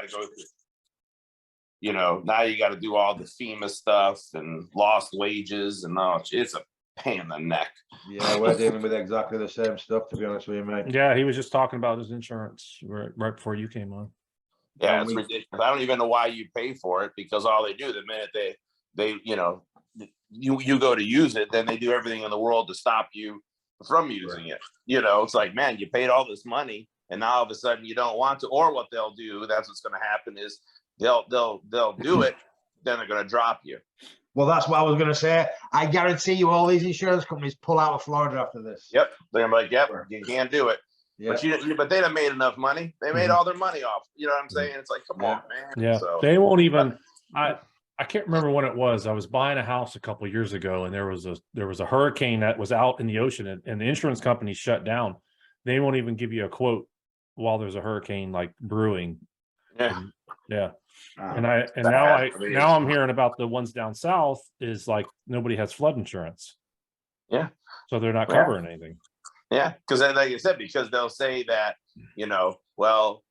to go through. You know, now you got to do all the FEMA stuff and lost wages and all. It's a pain in the neck. Yeah, we're dealing with exactly the same stuff, to be honest with you, mate. Yeah, he was just talking about his insurance right before you came on. Yeah, it's ridiculous. I don't even know why you pay for it, because all they do the minute they you know, you go to use it, then they do everything in the world to stop you from using it. You know, it's like, man, you paid all this money and now all of a sudden you don't want to. Or what they'll do, that's what's going to happen, is they'll do it, then they're going to drop you. Well, that's what I was going to say. I guarantee you all these insurance companies pull out of Florida after this. Yep. They're like, yep, you can't do it. Yep. But they done made enough money. They made all their money off. You know what I'm saying? It's like, come on, man. Yeah. So, they won't even, I can't remember when it was. I was buying a house a couple of years ago, and there was a hurricane that was out in the ocean, and the insurance company shut down. They won't even give you a quote while there's a hurricane like brewing. yeah. Yeah. Now I'm hearing about the ones down south is like nobody has flood insurance. Yeah. So they're not covering anything. Yeah, because like I said, because they'll say that, you know, well,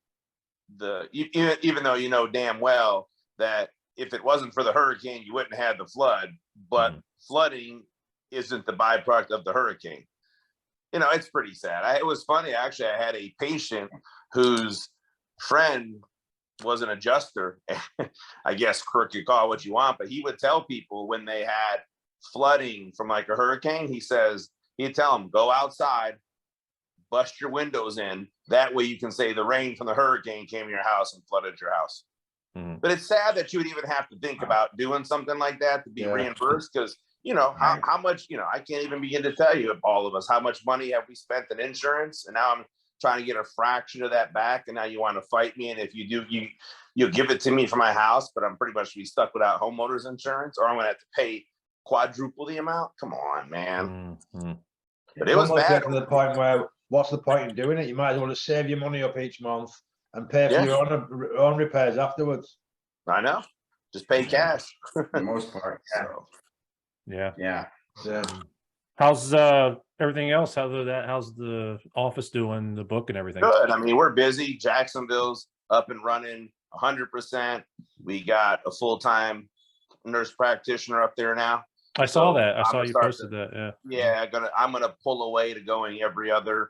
even though you know damn well that if it wasn't for the hurricane, you wouldn't have the flood, but flooding isn't the byproduct of the hurricane. You know, it's pretty sad. It was funny, actually. I had a patient whose friend was an adjuster. I guess crooked, call what you want, but he would tell people when they had flooding from like a hurricane, he'd tell them, go outside, bust your windows in. That way you can say the rain from the hurricane came to your house and flooded your house. But it's sad that you would even have to think about doing something like that to be reimbursed, because, you know, how much, you know, I can't even begin to tell you, all of us, how much money have we spent in insurance, and now I'm trying to get a fraction of that back, and now you want to fight me, and if you do, you give it to me for my house, but I'm pretty much be stuck without homeowners insurance, or I'm gonna have to pay quadruple the amount. Come on, man. But it was bad. To the point where, what's the point in doing it? You might as well just save your money up each month and pay for your own repairs afterwards. I know. Just pay cash. For the most part. So, Yeah. Yeah. How's everything else? How's the office doing, the book and everything? good. I mean, we're busy. Jacksonville's up and running 100%. We got a full-time nurse practitioner up there now. I saw that. I saw you posted that. Yeah. I'm gonna pull away to going every other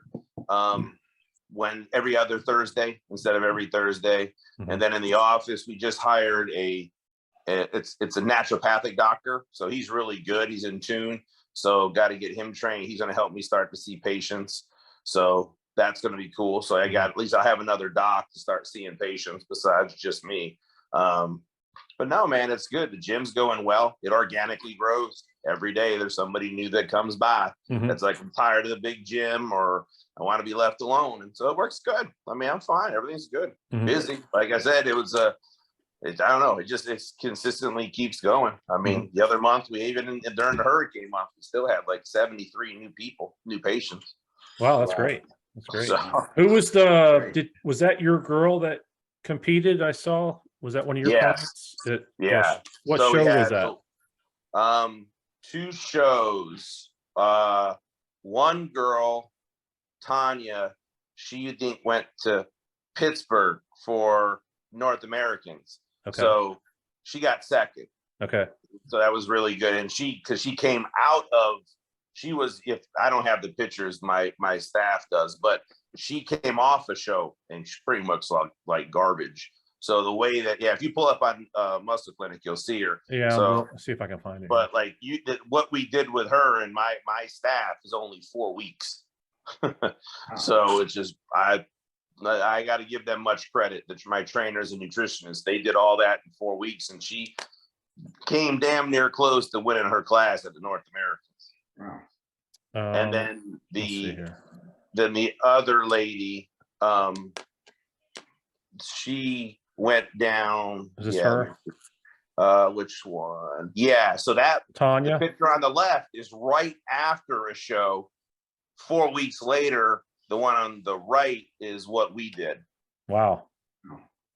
Thursday instead of every Thursday. And then in the office, we just hired it's a naturopathic doctor, so he's really good. He's in tune, so got to get him trained. He's going to help me start to see patients, so that's going to be cool. So at least I'll have another doc to start seeing patients besides just me. But no, man, it's good. The gym's going well. It organically grows every day. There's somebody new that comes by. That's like, I'm tired of the big gym, or I want to be left alone. And so it works good. I mean, I'm fine. Everything's good. Busy. Like I said, I don't know. It consistently keeps going. I mean, the other month, during the hurricane month, we still had like 73 new patients. Wow, that's great. That's great. So, who was was that your girl that competed? I saw. Was that one of your clients? Yeah. What show was that? 2 shows. One girl, Tanya, she went to Pittsburgh for North Americans. Okay. So she got second. Okay. So that was really good. And because she came out of, if I don't have the pictures, my staff does, but she came off a show and she pretty much looked like garbage. So the way that, if you pull up on Muscle Clinic, you'll see her. Yeah, so I'll see if I can find it. But like what we did with her and my staff is only 4 weeks. So it's just, I got to give them much credit. That my trainers and nutritionists, they did all that in 4 weeks, and she came damn near close to winning her class at the North Americans. Wow. And then the other lady, she went down. Is this her? Which one? Yeah. So that Tanya, the picture on the left is right after a show. 4 weeks later, the one on the right is what we did. Wow.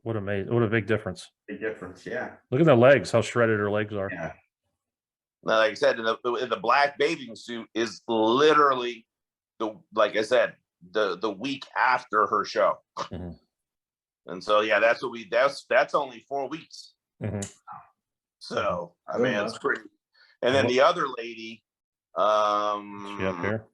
What a big difference. Big difference, yeah. Look at the legs, how shredded her legs are. Yeah. Now, like I said, in the black bathing suit is literally the week after her show. And so, yeah, that's what that's only 4 weeks. Mhm. So, I Good mean, enough. it's pretty. And then the other lady, She up here,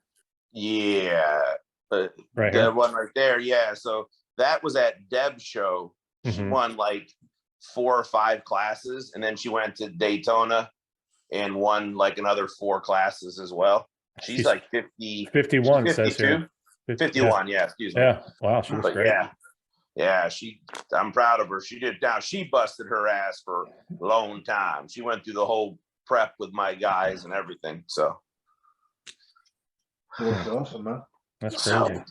yeah, but right the here. one right there, yeah. So that was at Deb's show. She Mhm. won like 4 or 5 classes, and then she went to Daytona and won like another 4 classes as well. She's like 50, 51 she's says here. 51, yeah, excuse me. Yeah. Wow, she was But great. yeah, I'm proud of her. She did now. She busted her ass for a long time. She went through the whole prep with my guys and everything. So That's awesome, man. That's So- crazy.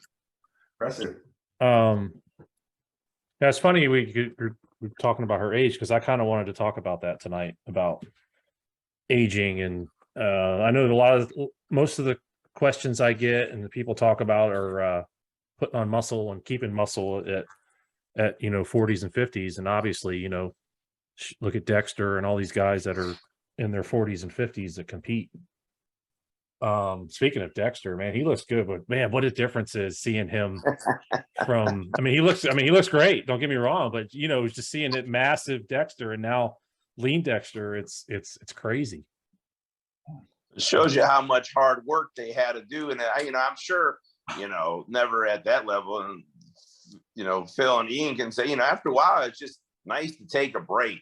Impressive. Yeah, it's funny we're talking about her age because I kind of wanted to talk about that tonight about aging, and I know most of the questions I get and the people talk about are putting on muscle and keeping muscle at 40s and 50s, and obviously look at Dexter and all these guys that are in their 40s and 50s that compete. Speaking of Dexter, man, he looks good, but man, what a difference is seeing him from, he looks great, don't get me wrong, but just seeing it massive Dexter and now lean Dexter, it's crazy. it shows you how much hard work they had to do. And I'm sure, never at that level. And, Phil and Ian can say, after a while, it's just nice to take a break,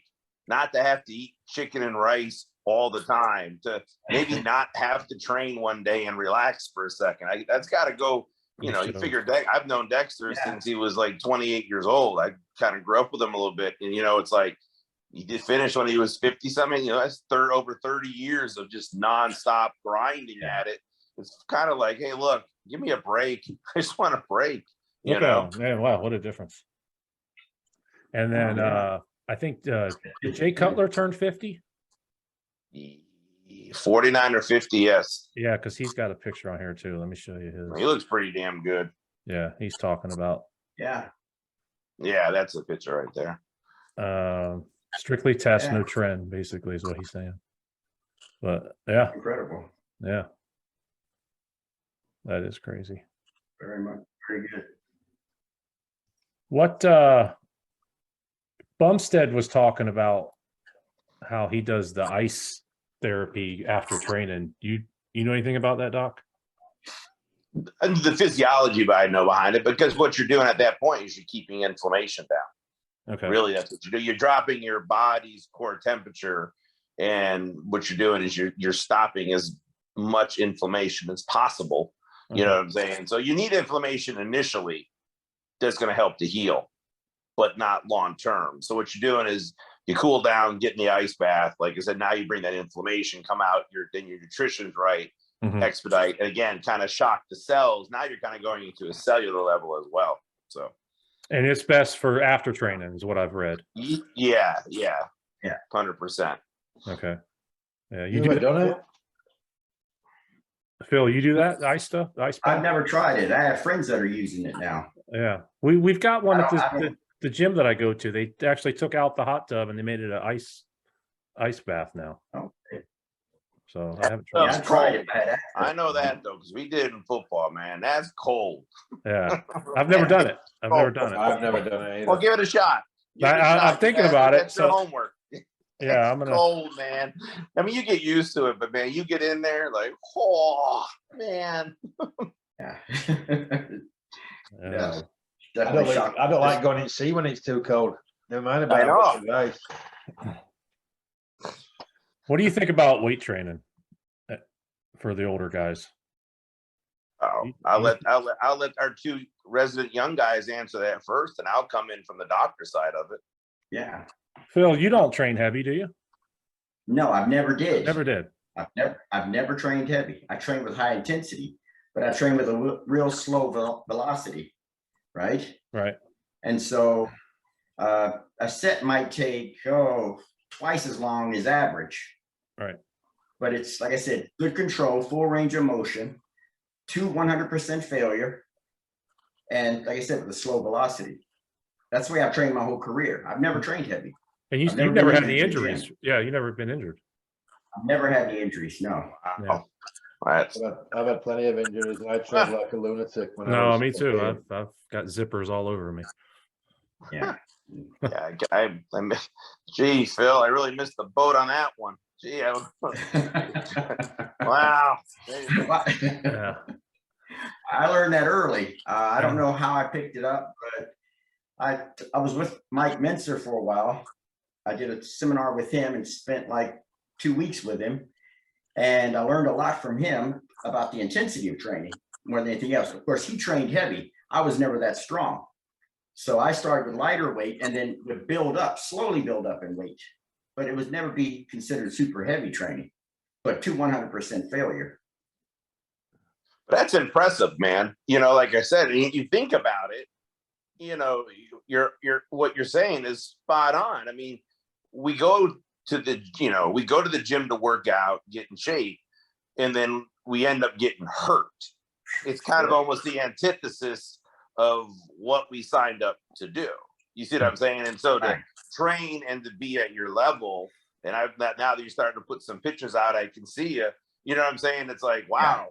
not to have to eat chicken and rice all the time, to maybe not have to train one day and relax for a second. That's got to go. You figure I've known Dexter since he was like 28 years old. I kind of grew up with him a little bit. And, it's like he did finish when he was 50 something. That's over 30 years of just nonstop grinding at it. It's kind of like, hey, look, give me a break. I just want a break. Man, wow, what a difference. And then I think Jay Cutler turned 50. 49 or 50, yes. Yeah, because he's got a picture on here too. Let me show you his. He looks pretty damn good. Yeah, he's talking about. Yeah. Yeah, that's a picture right there. Strictly test, no trend, basically, is what he's saying. But yeah, Incredible. yeah, that is crazy. Very much. Very good. What Bumstead was talking about, how he does the ice therapy after training. You know anything about that, Doc? And the physiology I know behind it, because what you're doing at that point is you're keeping inflammation down. Okay. Really, that's what you do. You're dropping your body's core temperature, and what you're doing is you're stopping as much inflammation as possible. You know what I'm saying? So you need inflammation initially that's going to help to heal, but not long term. So what you're doing is you cool down, get in the ice bath. Like I said, now you bring that inflammation, come out, then your nutrition's right, expedite, and again, kind of shock the cells. Now you're kind of going into a cellular level as well. So, and it's best for after training is what I've read. Yeah, 100%. Okay. Yeah, You ever done it? Phil, you do that ice stuff? Ice bath? I've never tried it. I have friends that are using it now. Yeah, we've got one at the gym that I go to. They actually took out the hot tub and they made it an ice bath now. Okay. So I haven't tried. Yeah, I tried it. I know that though, because we did it in football, man. That's cold. Yeah, I've never done it. I've never done it. I've never done it either. Well, give it a shot. I'm thinking about it. That's your homework. Yeah, I'm gonna. Cold, man. I mean, you get used to it, but man, you get in there like, oh man. Yeah. Yeah. I don't like going in sea when it's too cold. Never mind about I know. it. Ice. What do you think about weight training for the older guys? Oh, I'll let our 2 resident young guys answer that first, and I'll come in from the doctor side of it. Yeah. Phil, you don't train heavy, do you? No, I've never did. Never did. I've never trained heavy. I train with high intensity, but I train with a real slow velocity, right? Right. And so a set might take twice as long as average. Right. But it's, like I said, good control, full range of motion, 100% failure, and like I said, with a slow velocity. That's the way I've trained my whole career. I've never trained heavy. And you've never had any injuries. Yeah, you've never been injured. I've never had any injuries. No. Wow. I've had plenty of injuries, and I trained like a lunatic. No, me too. I've got zippers all over me. Yeah. Yeah, I miss, gee, Phil, I really missed the boat on that one. Gee, wow. Yeah. I learned that early. I don't know how I picked it up, but I was with Mike Mincer for a while. I did a seminar with him and spent like 2 weeks with him. And I learned a lot from him about the intensity of training more than anything else. Of course, he trained heavy. I was never that strong. So I started with lighter weight and then would build up, slowly build up in weight. But it would never be considered super heavy training, but to 100% failure. But that's impressive, man. You know, like I said, you think about it, you know, what you're saying is spot on. I mean, we go to the gym to work out, get in shape, and then we end up getting hurt. It's kind of almost the antithesis of what we signed up to do. You see what I'm saying? And so to train and to be at your level, and now that you're starting to put some pictures out, I can see you. You know what I'm saying? It's like, wow,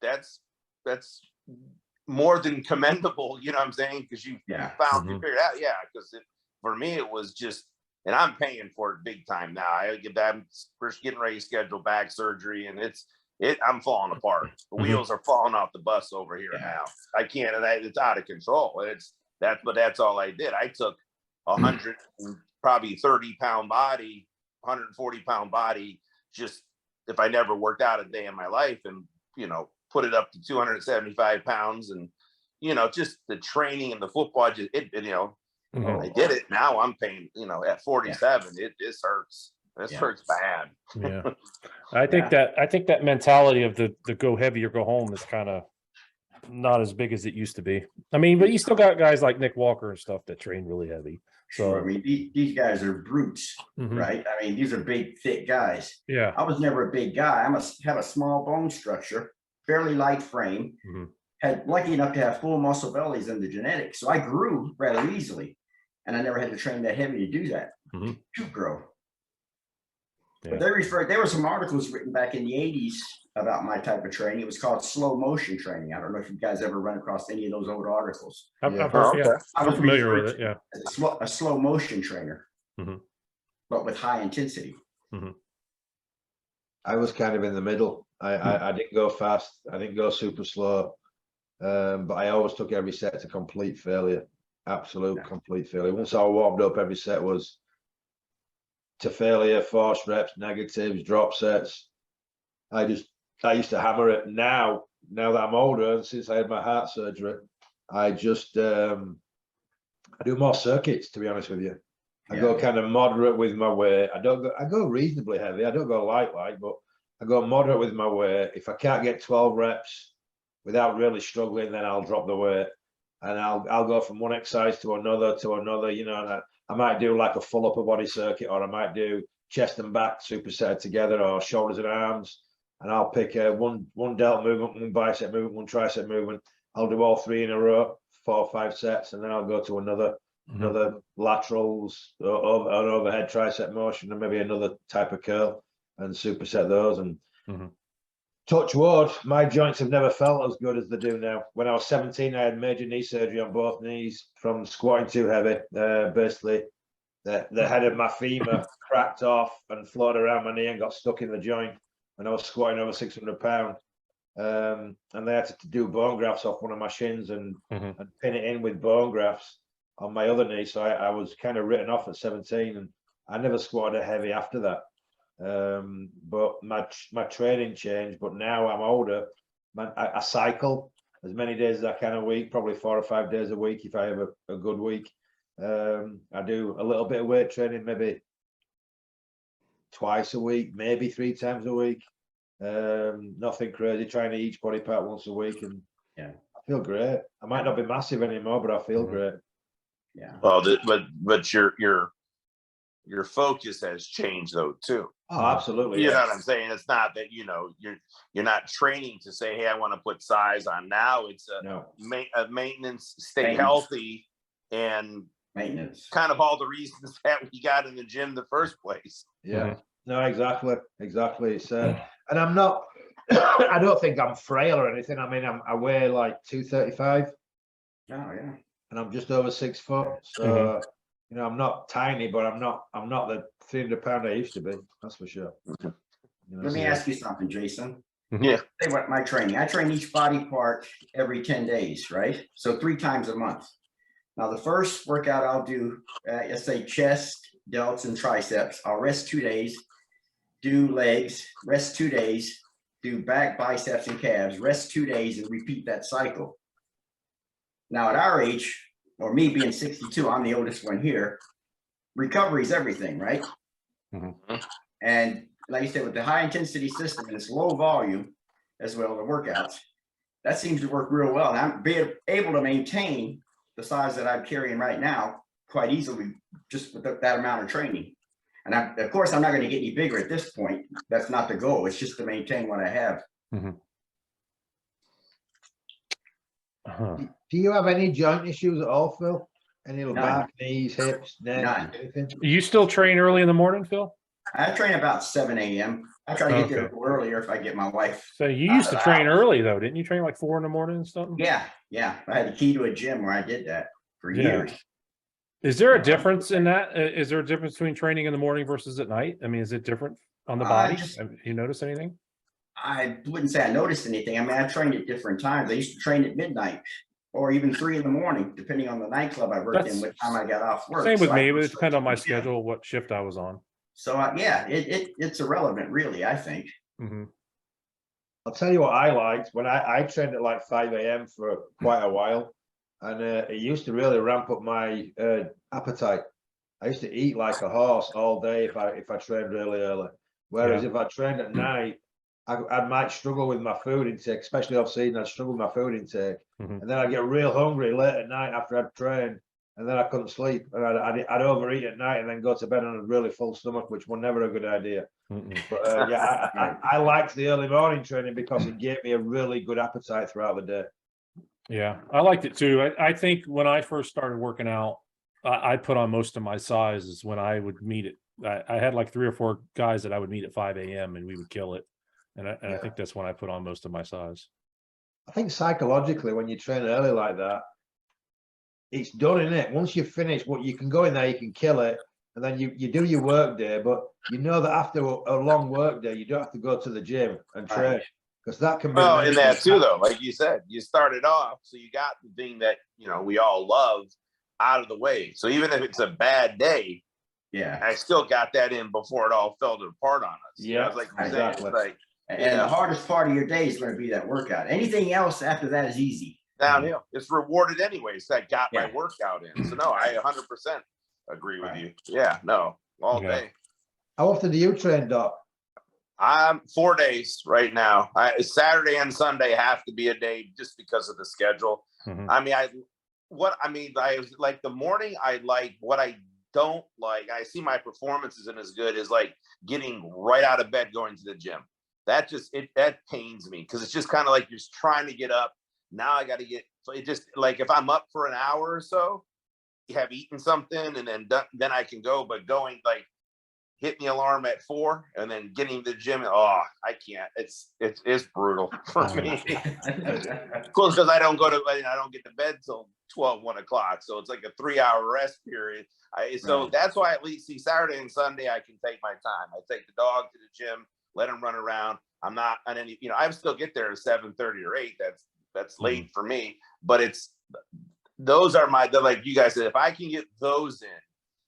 that's more than commendable. You know what I'm saying? Because you found, you figured out, because for me, it was just, and I'm paying for it big time now. I'm first getting ready to schedule back surgery, and I'm falling apart. The wheels are falling off the bus over here now. I can't, and it's out of control. But that's all I did. I took 100, probably 30-pound body, 140-pound body, just if I never worked out a day in my life, and put it up to 275 pounds, and just the training and the football. I did it. Now I'm paying. At 47, this hurts. This hurts bad. Yeah, I think that mentality of the go heavy or go home is kind of not as big as it used to be. I mean, but you still got guys like Nick Walker and stuff that train really heavy. So I mean, these guys are brutes, right? I mean, these are big, thick guys. Yeah, I was never a big guy. Have a small bone structure, fairly light frame. Had lucky enough to have full muscle bellies in the genetics, so I grew rather easily, and I never had to train that heavy to do that to grow. But there were some articles written back in the 80s about my type of training. It was called slow motion training. I don't know if you guys ever run across any of those old articles. I've heard, I'm familiar with it. Yeah, a slow motion trainer, but with high intensity. I was kind of in the middle. I didn't go fast. I didn't go super slow. But I always took every set to complete failure. Absolute complete failure. Once I warmed up, every set was to failure, forced reps, negatives, drop sets. I used to hammer it. Now that I'm older, and since I had my heart surgery, I just I do more circuits, to be honest with you. I go kind of moderate with my weight. I go reasonably heavy. I don't go light, but I go moderate with my weight. If I can't get 12 reps without really struggling, then I'll drop the weight, and I'll go from one exercise to another. And I might do like a full upper body circuit, or I might do chest and back superset together, or shoulders and arms. And I'll pick one delt movement, one bicep movement, one tricep movement. I'll do all three in a row, 4 or 5 sets, and then I'll go to another laterals, or an overhead tricep motion, and maybe another type of curl, and superset those. And touch wood, my joints have never felt as good as they do now. When I was 17, I had major knee surgery on both knees from squatting too heavy. Basically, the head of my femur cracked off and flowed around my knee and got stuck in the joint when I was squatting over 600 pounds. And they had to do bone grafts off one of my shins and pin it in with bone grafts on my other knee. So I was kind of written off at 17, and I never squatted heavy after that. But my training changed. But now I'm older, I cycle as many days as I can a week, probably 4 or 5 days a week if I have a good week. I do a little bit of weight training, maybe twice a week, maybe 3 times a week. Nothing crazy, trying to each body part once a week, and I feel great. I might not be massive anymore, but I feel great. Well, but your focus has changed though too. Oh, absolutely. You know what I'm saying? It's not that you're not training to say, hey, I want to put size on. Now it's a maintenance, stay healthy, and maintenance. Kind of all the reasons that we got in the gym in the first place. Yeah. No, exactly. It's and I'm not. I don't think I'm frail or anything. I mean, I weigh like 235. Oh yeah. and I'm just over 6 foot. So, you know, I'm not tiny, but I'm not the 300-pounder I used to be. That's for sure. You know, Let me ask you something, Jason. Yeah. Say what my training, I train each body part every 10 days, right? So 3 times a month. Now, the first workout I'll do, let's say chest, delts, and triceps. I'll rest 2 days, do legs, rest 2 days, do back, biceps, and calves, rest 2 days, and repeat that cycle. Now, at our age, or me being 62, I'm the oldest one here, recovery is everything, right? And like you said, with the high intensity system and it's low volume as well, the workouts, that seems to work real well. And I'm being able to maintain the size that I'm carrying right now quite easily just with that amount of training. And of course, I'm not going to get any bigger at this point. That's not the goal. It's just to maintain what I have. Do you have any joint issues at all, Phil? Any back, knees, hips, neck, anything? You still train early in the morning, Phil? I train about 7 a.m. I try to get there a little earlier if I get my wife. So you used to train early though, didn't you? Train like 4 in the morning and something? Yeah. I had a key to a gym where I did that for years. Is there a difference in that? Is there a difference between training in the morning versus at night? I mean, is it different on the body? Have you noticed anything? I wouldn't say I noticed anything. I mean, I trained at different times. I used to train at midnight or even 3 in the morning, depending on the nightclub I worked in, what time I got off work. Same with me. It would depend on my schedule, what shift I was on. So yeah, it's irrelevant, really, I think. I'll tell you what I liked when I trained at like 5 a.m. for quite a while, and it used to really ramp up my appetite. I used to eat like a horse all day if I trained really early. Whereas if I trained at night, I might struggle with my food intake, especially off season. I'd struggle with my food intake, and then I'd get real hungry late at night after I'd trained, and then I couldn't sleep, and I'd overeat at night and then go to bed on a really full stomach, which was never a good idea. But yeah, I liked the early morning training because it gave me a really good appetite throughout the day. Yeah, I liked it too. I think when I first started working out, I put on most of my sizes when I would meet it. I had like 3 or 4 guys that I would meet at 5 a.m. and we would kill it. And I think that's when I put on most of my size. I think psychologically, when you train early like that, it's done, isn't it? Once you finish, what you can go in there, you can kill it, and then you do your work day. But you know that after a long work day, you don't have to go to the gym and train, because that can be. Well, and that too, though, like you said, you started off, so you got the thing that we all love out of the way. So even if it's a bad day, I still got that in before it all fell apart on us. Yeah, like exactly. And the hardest part of your day is going to be that workout. Anything else after that is easy. Downhill. It's rewarded anyways. That got my workout in. So no, I 100% agree with you. Yeah, no, all day. How often do you train, Doc? I'm 4 days right now. Saturday and Sunday have to be a day just because of the schedule. I mean, I like the morning. I like what I don't like. I see my performance isn't as good as like getting right out of bed, going to the gym. That pains me because it's just kind of like you're trying to get up. Now I got to get, so it just like if I'm up for an hour or so, you have eaten something and then I can go, but going like hit the alarm at 4 and then getting to the gym. Oh, I can't. It's brutal for me. Close because I don't get to bed till 1 o'clock. So it's like a 3-hour rest period. So that's why at least Saturday and Sunday I can take my time. I take the dog to the gym, let him run around. I'm not on any, I still get there at 7:30 or 8. That's late for me, but those are like you guys said, if I can get those in,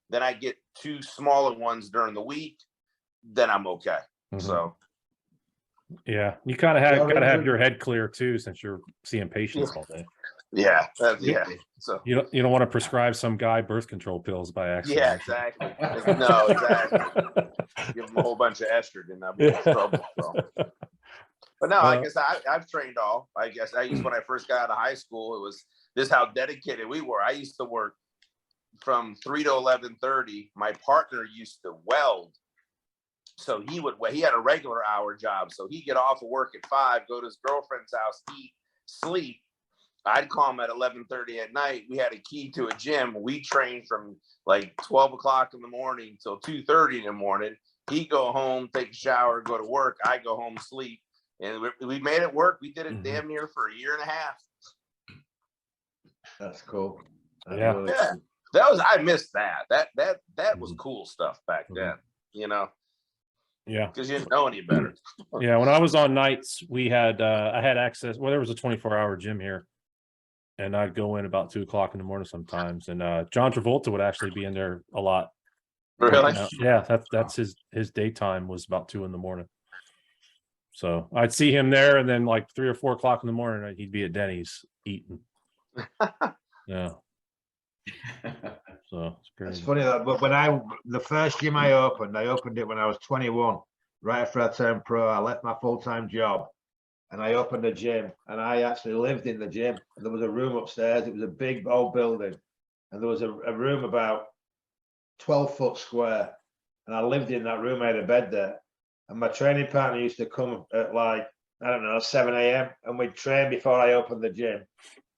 then I get 2 smaller ones during the week, then I'm okay. So yeah, you kind of got to have your head clear too, since you're seeing patients all day. Yeah. So you don't want to prescribe some guy birth control pills by accident. Yeah, exactly. No, exactly. Give them a whole bunch of estrogen. That'd be trouble. So. But no, I guess I've trained all. I guess I used when I first got out of high school. This is how dedicated we were. I used to work from 3 to 11:30. My partner used to weld, so he had a regular hour job. So he'd get off of work at 5, go to his girlfriend's house, eat, sleep. I'd call him at 11:30 at night. We had a key to a gym. We trained from like 12 o'clock in the morning till 2:30 in the morning. He'd go home, take a shower, go to work. I go home, sleep. And we made it work. We did it damn near for 1.5 years. That's cool. Yeah. really Yeah. cool. I missed that. That was Mhm. cool stuff back Mhm. then, you know, Yeah. because you didn't know any better. Yeah. When I was on nights, we had I had access. Well, there was a 24-hour gym here, and I'd go in about 2 o'clock in the morning sometimes. And John Travolta would actually be in there a lot. Really? working out. Yeah, that's his daytime was about 2 in the morning. So I'd see him there, and then like 3 or 4 o'clock in the morning, he'd be at Denny's eating. Yeah. So it's It's crazy. funny that, but the first gym I opened it when I was 21, right after I turned pro. I left my full-time job and I opened a gym, and I actually lived in the gym. There was a room upstairs. It was a big old building, and there was a room about 12 foot square, and I lived in that room. I had a bed there, and my training partner used to come at like, I don't know, 7 a.m. and we'd train before I opened the gym.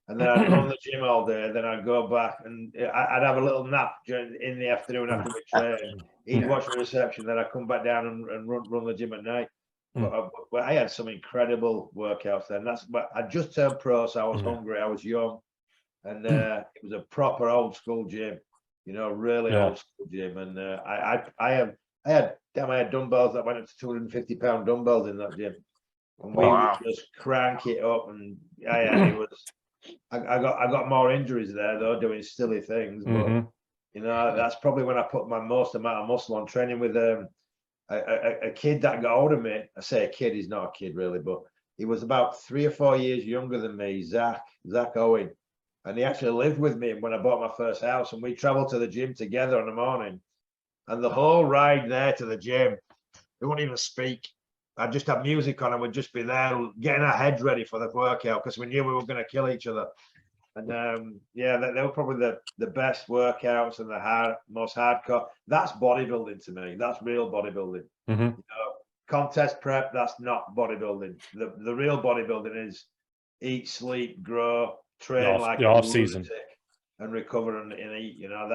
And then I'd run the gym all day. Then I'd go back and I'd have a little nap in the afternoon after we train. He'd Yeah. watch the reception. Then I'd come back down and run the gym at night. But I had some incredible workouts then. But I just turned pro, so I was hungry. I was young, and it was a proper old school gym. You know, really old school gym. And I had dumbbells that went up to 250-pound dumbbells in that gym, and we Wow. would just crank it up. And it was. I got more injuries there though, doing silly things, but Mhm. you know, that's probably when I put my most amount of muscle on, training with a kid that got older than me. I say a kid, he's not a kid really, but he was about 3 or 4 years younger than me, Zach Owen. And he actually lived with me when I bought my first house, and we traveled to the gym together in the morning. And the whole ride there to the gym, we wouldn't even speak. I'd just have music on and we'd just be there getting our heads ready for the workout because we knew we were going to kill each other. And they were probably the best workouts and the most hardcore. That's bodybuilding to me. That's real bodybuilding. Mhm. You know, contest prep, that's not bodybuilding. The real bodybuilding is eat, sleep, grow, train like The a off season. lunatic, and recover and eat. You know,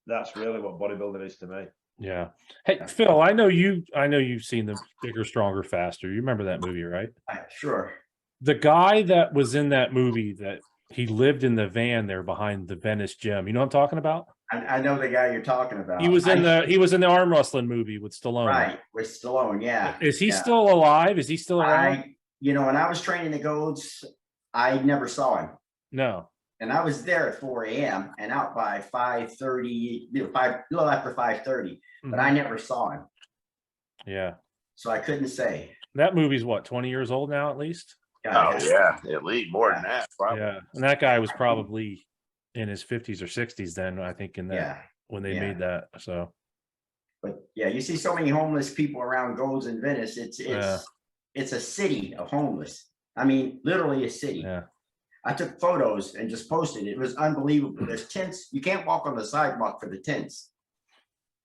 that's really what bodybuilding is to me. Yeah. Hey, Phil, I know you've seen the Bigger, Stronger, Faster. You remember that movie, right? Sure. The guy that was in that movie, that he lived in the van there behind the Venice gym. You know what I'm talking about? I know the guy you're talking about. He was in the arm wrestling movie with Stallone. Right, with Stallone, yeah. Is he yeah. still alive? Is he still around? When I was training the Golds, I never saw him. No. And I was there at 4 a.m. and out by 5:30, a little after 5:30, but I never saw him. Yeah. So I couldn't say. That movie's what, 20 years old now at least? Oh yeah, at least more than that. Probably. Yeah. And that guy was probably in his 50s or 60s then, I think, in that when they made that. So but yeah, you see so many homeless people around Golds and Venice. It's a city of homeless. I mean, literally a city. Yeah. I took photos and just posted it. It was unbelievable. There's tents. You can't walk on the sidewalk for the tents.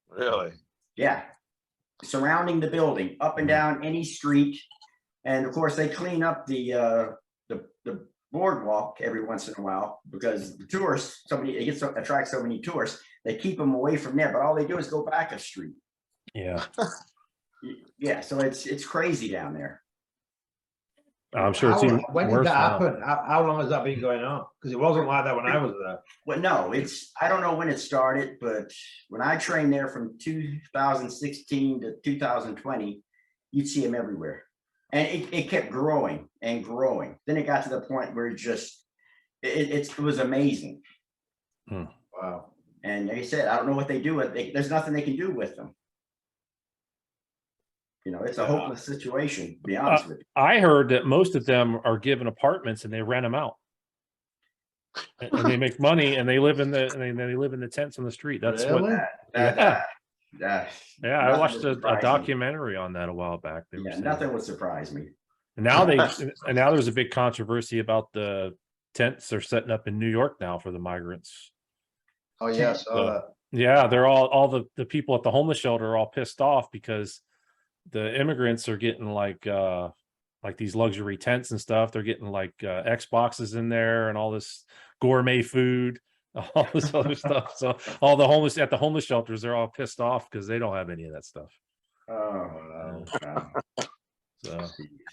Really? Yeah. Surrounding the building, up and down any street. And of course, they clean up the boardwalk every once in a while because the tourists, it attracts so many tourists, they keep them away from there. But all they do is go back a street. Yeah. Yeah. So it's crazy down there. I'm sure it's even when did worse that now. happen? How long has that been going on? Because it wasn't like that when I was there. Well, no, I don't know when it started, but when I trained there from 2016 to 2020, you'd see them everywhere. And it kept growing and growing. Then it got to the point where it was amazing. Wow. And like I said, I don't know what they do with it. There's nothing they can do with them. You know, it's a hopeless situation, to be honest with you. I heard that most of them are given apartments and they rent them out. And they make money and they live in the tents on the street. That's really? I watched a documentary on that a while back. Nothing would surprise me. And now now there's a big controversy about the tents they're setting up in New York now for the migrants. Oh yeah, I saw that. Yeah, they're all the people at the homeless shelter are all pissed off because the immigrants are getting like these luxury tents and stuff. They're getting like Xboxes in there and all this gourmet food, all this other stuff. So all the homeless at the homeless shelters, they're all pissed off because they don't have any of that stuff. Oh, wow. So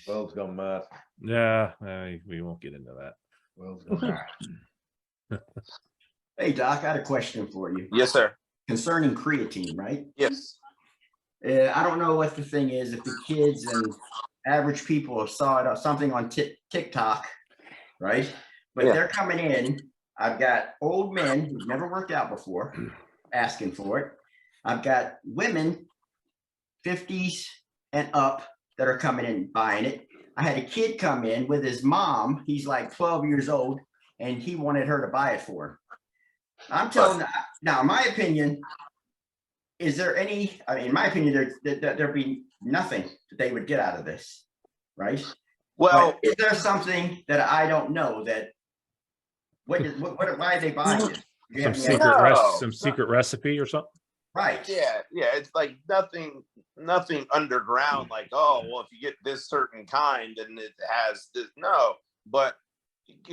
World's gone mad. yeah, we won't get into that. World's gone mad. Hey, Doc, I had a question for you Yes, sir. concerning creatine, right? Yes. I don't know what the thing is, if the kids and average people have saw it something on TikTok, right? But Yeah. they're coming in. I've got old men who've never worked out before asking for it. I've got women 50s and up that are coming in buying it. I had a kid come in with his mom. He's like 12 years old, and he wanted her to buy it for him. I'm telling now, in my opinion, is there any, I mean, in my opinion, there'd be nothing that they would get out of this, right? Well, But is there something that I don't know that, why are they buying it? Do you have any idea? No. Some secret recipe or something? Right. yeah, it's like nothing underground, like, oh, well, if you get this certain kind and it has this. No, but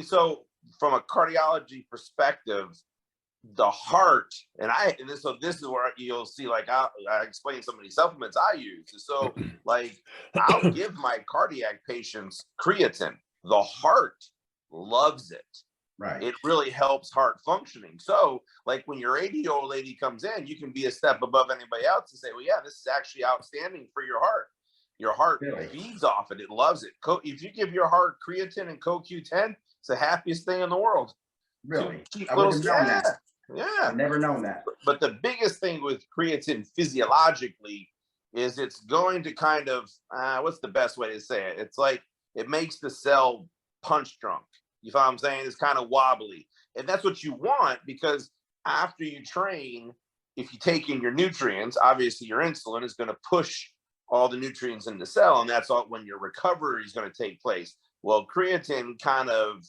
so from a cardiology perspective, the heart, so this is where you'll see, like, I explain some of these supplements I use. So like, I'll give my cardiac patients creatine. The heart loves it. Right. It really helps heart functioning. So like, when your 80-year-old lady comes in, you can be a step above anybody else and say, well, yeah, this is actually outstanding for your heart. Your heart Really? feeds off it. It loves it. If you give your heart creatine and CoQ10, it's the happiest thing in the world. Really? Cheap I little, wouldn't have known that. yeah. I've never known that. But the biggest thing with creatine physiologically is it's going to kind of, what's the best way to say it? It's like, it makes the cell punch drunk. You know what I'm saying? It's kind of wobbly. And that's what you want, because after you train, if you take in your nutrients, obviously your insulin is going to push all the nutrients in the cell. And that's all when your recovery is going to take place. Well, creatine kind of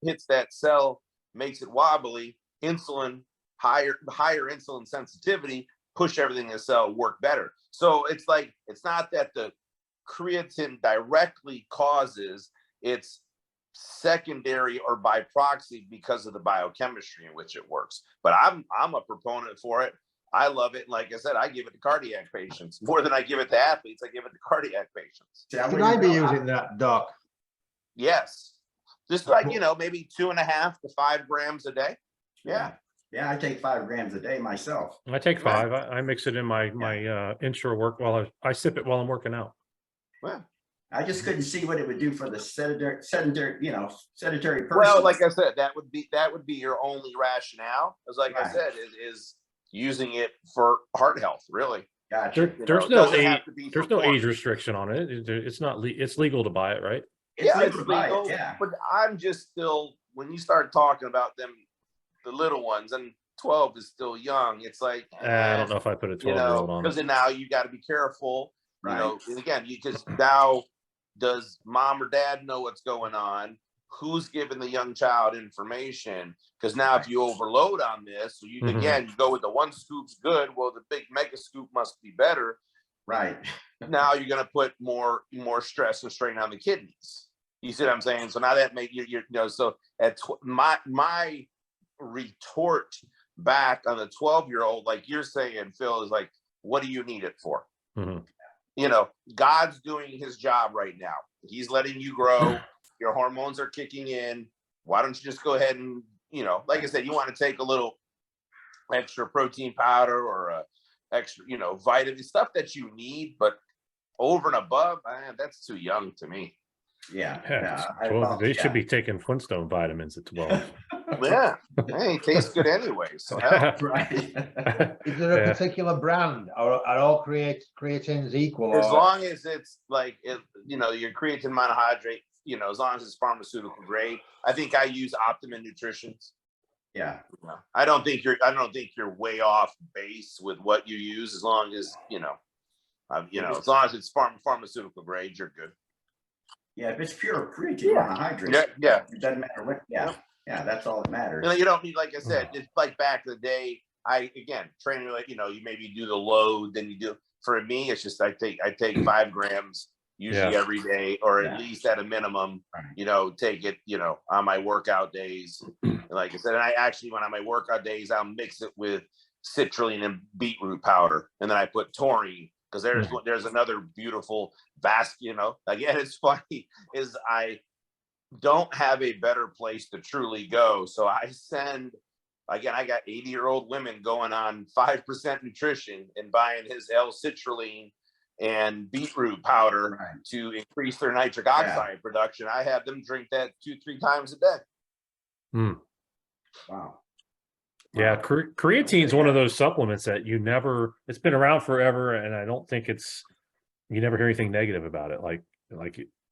hits that cell, makes it wobbly. Insulin, higher insulin sensitivity, push everything in the cell work better. So it's like, it's not that the creatine directly causes, it's secondary or by proxy because of the biochemistry in which it works. But I'm a proponent for it. I love it. Like I said, I give it to cardiac patients more than I give it to athletes. I give it to cardiac patients. See, Should I be using that, Doc? Yes, just like, maybe 2.5 to 5 grams a day. Yeah. Yeah, I take 5 grams a day myself. I take 5. I mix it in my intro work while I sip it while I'm working out. Well, I just couldn't see what it would do for the sedentary person. well, like I said, that would be your only rationale. As like I Right. said, is using it for heart health, really. Gotcha. There's it no doesn't age. have to be There's for no porn. age restriction on it. It's not. It's legal to buy it, right? It's It's legal to buy it, legal, yeah. but I'm just still, when you start talking about them, the little ones, and 12 is still young. It's like, I don't know if I put a 12-year-old on because it. now you got to be careful, Right. and again, because now, does mom or dad know what's going on? Who's giving the young child information? Because now, if you overload on this, so you again, you go with the 1 scoop's good. Well, the big mega scoop must be better. Right. Now you're going to put more stress and strain on the kidneys. You see what I'm saying? So now that make you so at my retort back on the 12-year-old, like you're saying, Phil, is like, what do you need it for? God's doing his job right now. He's letting you grow. Your hormones are kicking in. Why don't you just go ahead and, like I said, you want to take a little extra protein powder or a extra, vitamin stuff that you need, but over and above, man, that's too young to me. Yeah. 12, they should be taking Flintstone vitamins at 12. Yeah. Hey, it tastes good anyway. So hell. Right. Is there a particular brand, or are all creatines equal? As long as it's like, your creatine monohydrate, as long as it's pharmaceutical grade. I think I use Optimum Nutritions. Yeah. I don't think you're way off base with what you use, as long as as long as it's pharmaceutical grade, you're good. Yeah, if it's pure creatine monohydrate, Yeah. it doesn't matter what. Yeah, that's all that matters. You don't need, like I said, it's like back in the day. Training, like, you maybe do the load, then you do. For me, it's just I take 5 grams usually every day, or at least at a minimum. Take it on my workout days. Like I said, and I actually, when on my workout days, I'll mix it with citrulline and beetroot powder, and then I put taurine, because there's another beautiful again, it's funny, is I don't have a better place to truly go, so I send Again, I got 80-year-old women going on 5% nutrition and buying his L-citrulline and beetroot powder to increase their nitric oxide production. I have them drink that 2-3 times a day. Wow. Yeah, creatine is one of those supplements that it's been around forever, and I don't think you never hear anything negative about it. Like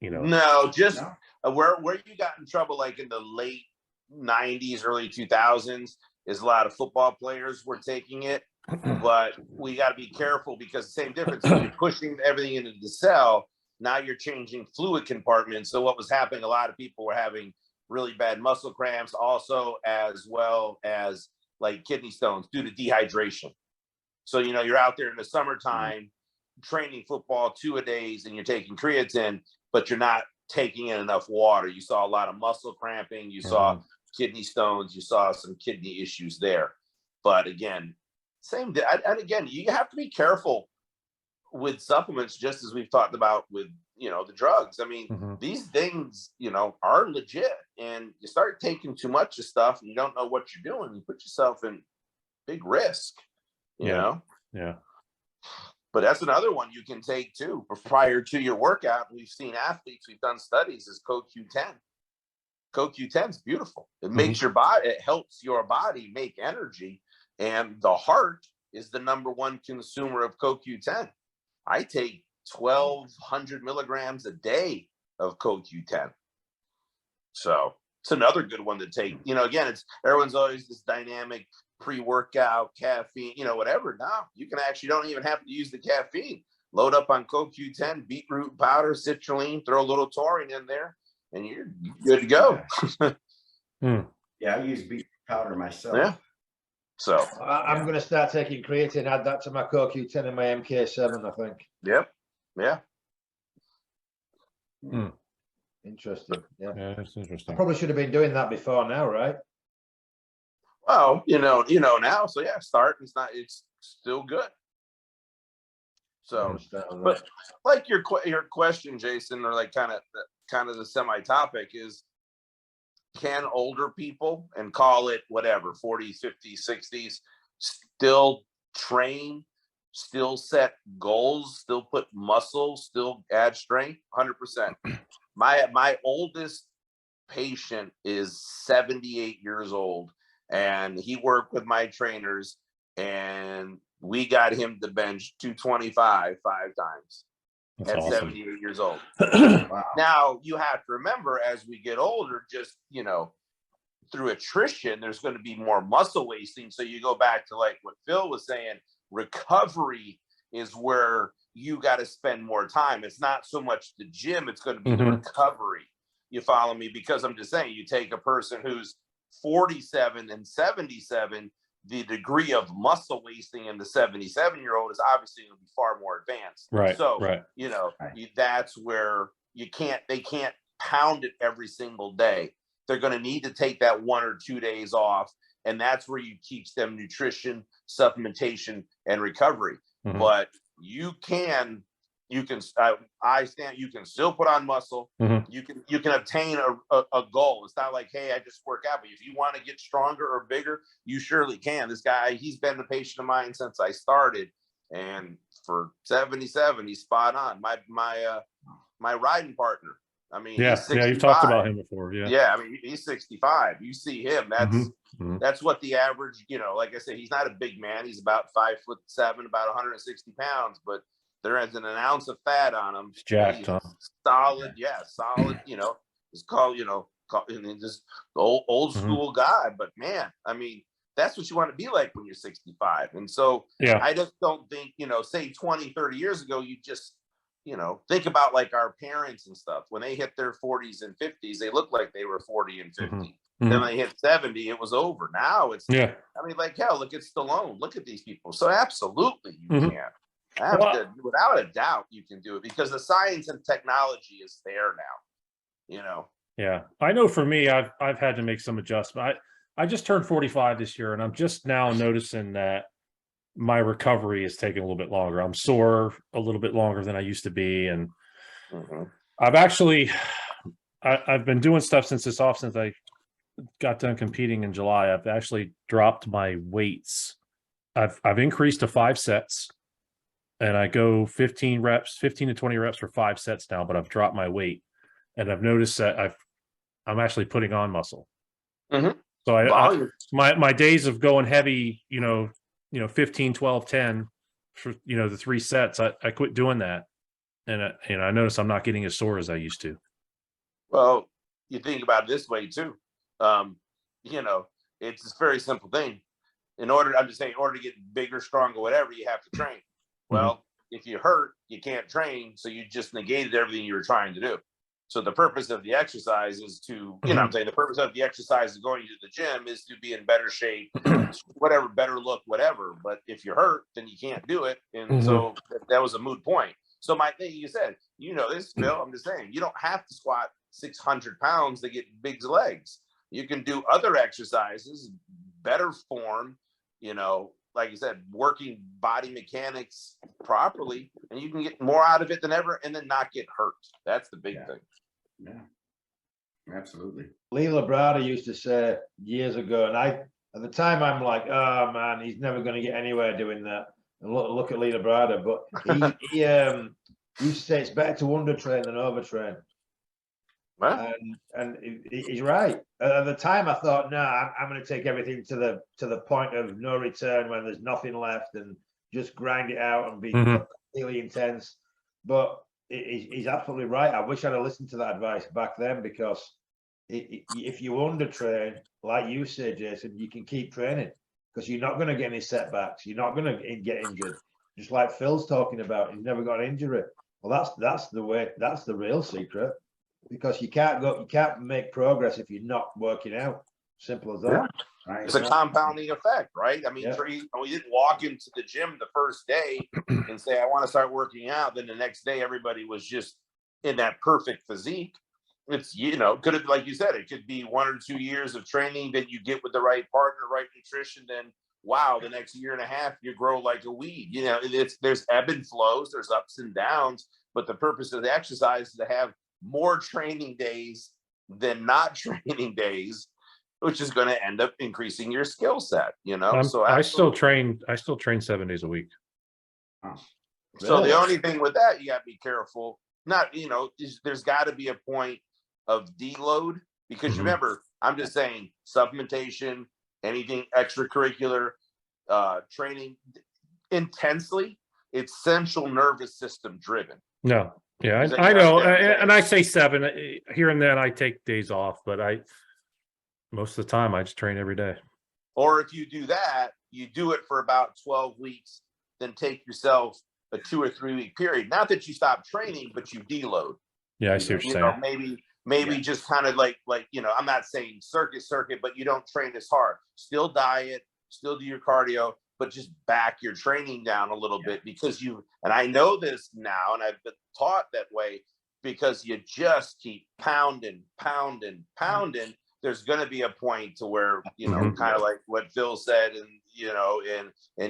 No, just where you got in trouble, like in the late 90s, early 2000s, is a lot of football players were taking it. But we got to be careful, because the same difference, when you're pushing everything into the cell, now you're changing fluid compartments. So what was happening, a lot of people were having really bad muscle cramps, also, as well as like kidney stones due to dehydration. So, you're out there in the summertime training football 2-a-days and you're taking creatine, but you're not taking in enough water. You saw a lot of muscle cramping, you saw kidney stones, you saw some kidney issues there. But again, and again, you have to be careful with supplements, just as we've talked about with, the drugs. I mean, these things, are legit, and you start taking too much of stuff and you don't know what you're doing, you put yourself in big risk, you know? Yeah. But that's another one you can take too prior to your workout. We've seen athletes, we've done studies, is CoQ10. CoQ10 is beautiful. It makes your body, it helps your body make energy. And the heart is the #1 consumer of CoQ10. I take 1,200 milligrams a day of CoQ10. So it's another good one to take. Again, everyone's always this dynamic pre-workout, caffeine, whatever. No, you don't even have to use the caffeine. Load up on CoQ10, beetroot powder, citrulline, throw a little taurine in there, and you're good to go. Yeah, I use beetroot powder myself. Yeah. So I'm going to start taking creatine, add that to my CoQ10 and my MK7, I think. Yep. Yeah. Interesting. Yeah, that's interesting. I probably should have been doing that before now, right? Well, now. So yeah, it's still good. So, but like your question, Jason, or like kind of the semi-topic is, can older people, and call it whatever, 40s, 50s, 60s, still train, still set goals, still put muscle, still add strength? 100%. My oldest patient is 78 years old, and he worked with my trainers, and we got him to bench 225 5 times. That's at awesome. 78 years old. Wow. Now, you have to remember, as we get older, just, through attrition, there's going to be more muscle wasting. So you go back to like what Phil was saying, recovery is where you got to spend more time. It's not so much the gym, it's going to be the recovery. You follow me? Because I'm just saying, you take a person who's 47 and 77, the degree of muscle wasting in the 77-year-old is obviously going to be far more advanced. Right. So, right. That's where they can't pound it every single day. They're going to need to take that 1 or 2 days off. And that's where you teach them nutrition, supplementation, and recovery. But you can still put on muscle. You can obtain a goal. It's not like, hey, I just work out. But if you want to get stronger or bigger, you surely can. This guy, he's been a patient of mine since I started, and for 77, he's spot on. My riding partner. I mean, yeah, you've talked about him before. Yeah, I mean, he's 65. You see him. That's what the average. Like I said, he's not a big man. He's about 5'7", about 160 pounds, but there isn't an ounce of fat on him. It's jacked, huh? Solid, solid. It's called, just the old school guy. But man, I mean, that's what you want to be like when you're 65. And so I just don't think, say 20, 30 years ago, you just, think about like our parents and stuff. When they hit their 40s and 50s, they looked like they were 40 and 50. Then they hit 70, it was over. Now it's, I mean, like, hell, look at Stallone. Look at these people. So absolutely you can. Without a doubt, you can do it, because the science and technology is there now, Yeah, I know for me, I've had to make some adjustment. I just turned 45 this year, and I'm just now noticing that my recovery is taking a little bit longer. I'm sore a little bit longer than I used to be. And I've been doing stuff since I got done competing in July, I've actually dropped my weights. I've increased to 5 sets, and I go 15 reps, 15 to 20 reps for 5 sets now, but I've dropped my weight, and I've noticed that I'm actually putting on muscle. Mhm. So I Volume. my days of going heavy, 15, 12, 10 for, the 3 sets, I quit doing that. And I notice I'm not getting as sore as I used to. Well, you think about it this way too. You know, it's a very simple thing. I'm just saying, in order to get bigger, stronger, whatever, you have to train. Well, if you hurt, you can't train. So you just negated everything you were trying to do. So the purpose of the exercise is to, I'm saying the purpose of the exercise of going to the gym is to be in better shape, whatever, better look, whatever. But if you're hurt, then you can't do it. And so that was a moot point. So my thing, you said, this, Phil, I'm just saying, you don't have to squat 600 pounds to get big legs. You can do other exercises, better form, like you said, working body mechanics properly, and you can get more out of it than ever and then not get hurt. That's the big thing. Yeah, absolutely. Lee Labrada used to say years ago, and at the time I'm like, oh man, he's never going to get anywhere doing that. And look at Lee Labrada, but he used to say it's better to undertrain than overtrain. Well, And he's right. At the time, I thought, no, I'm going to take everything to the point of no return when there's nothing left and just grind it out and be really intense. But he's absolutely right. I wish I'd have listened to that advice back then, because if you undertrain, like you say, Jason, you can keep training because you're not going to get any setbacks. You're not going to get injured. Just like Phil's talking about, he's never got an injury. Well, that's the way. That's the real secret. Because you can't make progress if you're not working out. Simple as that. Yeah. Right. It's a compounding effect, right? I mean, Yeah. we didn't walk into the gym the first day and say, I want to start working out. Then the next day, everybody was just in that perfect physique. It's, could have, like you said, it could be 1 or 2 years of training that you get with the right partner, right nutrition. Then, wow, the next year and a half, you grow like a weed. There's ebb and flows, there's ups and downs. But the purpose of the exercise is to have more training days than not training days, which is going to end up increasing your skill set, so I still train 7 days a week. So the only thing with that, you got to be careful. Not, there's got to be a point of deload, because you remember, I'm just saying, supplementation, anything extracurricular, training intensely, it's central nervous system driven. No. Yeah, I know. And I say 7 here and then. I take days off, but most of the time I just train every day. Or if you do that, you do it for about 12 weeks, then take yourself a 2 or 3 week period. Not that you stop training, but you deload. Yeah, I see what you're saying. Maybe just kind of like, I'm not saying circuit, but you don't train as hard. Still diet, still do your cardio, but just back your training down a little bit, because and I know this now, and I've been taught that way, because you just keep pounding. There's going to be a point to where, kind of like what Phil said, and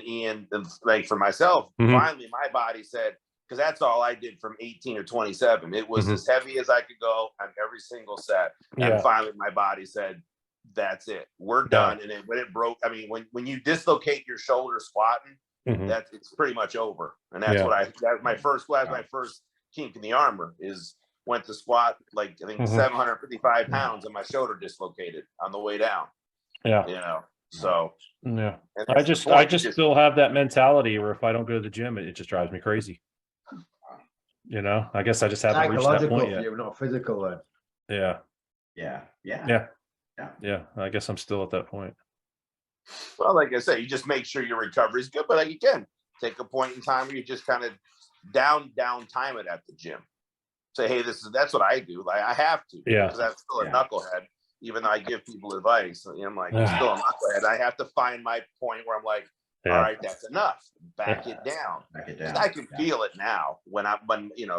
Ian, and like for myself, finally my body said, because that's all I did from 18 or 27. It was as heavy as I could go on every single set. And finally my body said, that's it, we're done. And when it broke, I mean, when you dislocate your shoulder squatting, it's pretty much over. And that's my first kink in the armor is went to squat like I think 755 pounds and my shoulder dislocated on the way down. So I just still have that mentality where if I don't go to the gym, it just drives me crazy. I guess I just haven't reached that point yet. You're not physical then. Yeah, I guess I'm still at that point. Well, like I said, you just make sure your recovery is good, but like, again, take a point in time where you just kind of down time it at the gym. Say, hey, that's what I do. Like I have to, because I'm still a knucklehead, even though I give people advice. I'm like, I'm still a knucklehead. I have to find my point where I'm like, all right, that's enough. Back it down. I can feel it now when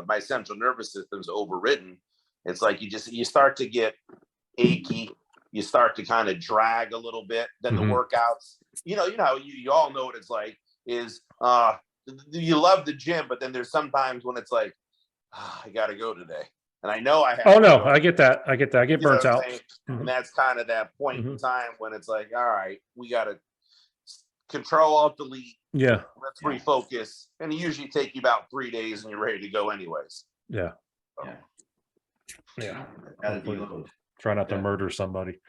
my central nervous system's overridden. It's like you start to get achy. You start to kind of drag a little bit. Then the workouts, you all know what it's like. Is you love the gym, but then there's sometimes when it's like, I got to go today. And I know I have. Oh to no, go. I get that. I get that. I get You know burnt what I'm out. saying? Mhm. And that's kind of that point in Mhm. time when it's like, all right, we got to Control Alt Delete. Yeah. Let's refocus. And it usually take you about 3 days and you're ready to go anyways. Yeah. Yeah. Yeah. Gotta Hopefully. deload. Try not to Yeah. murder somebody.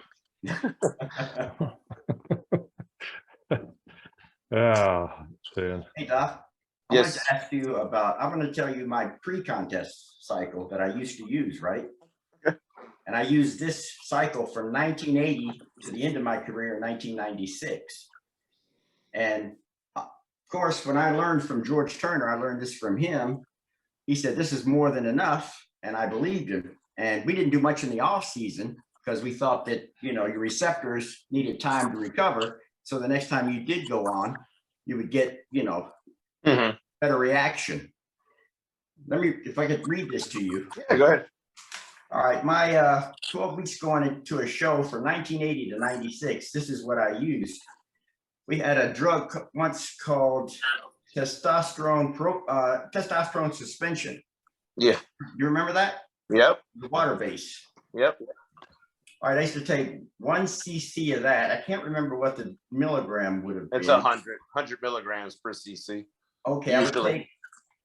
Oh, man. Hey, Doc. I wanted to ask you about, I'm going to tell you my pre-contest cycle that I used to use, right? And I used this cycle from 1980 to the end of my career in 1996. And of course, when I learned from George Turner, I learned this from him. He said, this is more than enough. And I believed him. And we didn't do much in the off season because we thought that, you know, your receptors needed time to recover. So the next time you did go on, you would get, you know, better reaction. Let me, if I could read this to you. Yeah, go ahead. All right, my 12 weeks going into a show from 1980 to 96, this is what I used. We had a drug once called testosterone suspension. Yeah. You remember that? Yep. The water base. Yep. All right, I used to take 1 cc of that. I can't remember what the milligram would have been. It's 100 milligrams per cc. Okay, I would take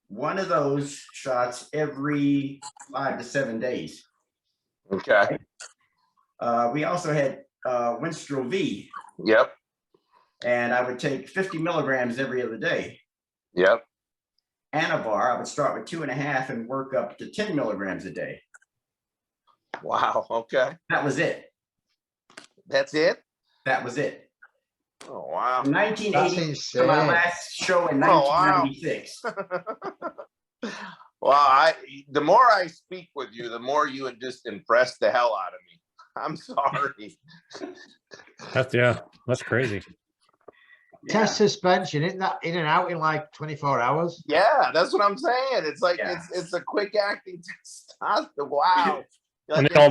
one of those shots every 5 to 7 days. Okay. We also had Winstrol V. Yep. And I would take 50 milligrams every other day. Yep. Anavar, I would start with 2.5 and work up to 10 milligrams a day. Wow. Okay. That was it. That's it? That was it. Oh, wow. From 1980 to my last show in 1996. Well, the more I speak with you, the more you just impress the hell out of me. I'm sorry. That's crazy. Test suspension, isn't that in and out in like 24 hours? Yeah, that's what I'm saying. It's like it's a quick acting testosterone. Wow. And Like, they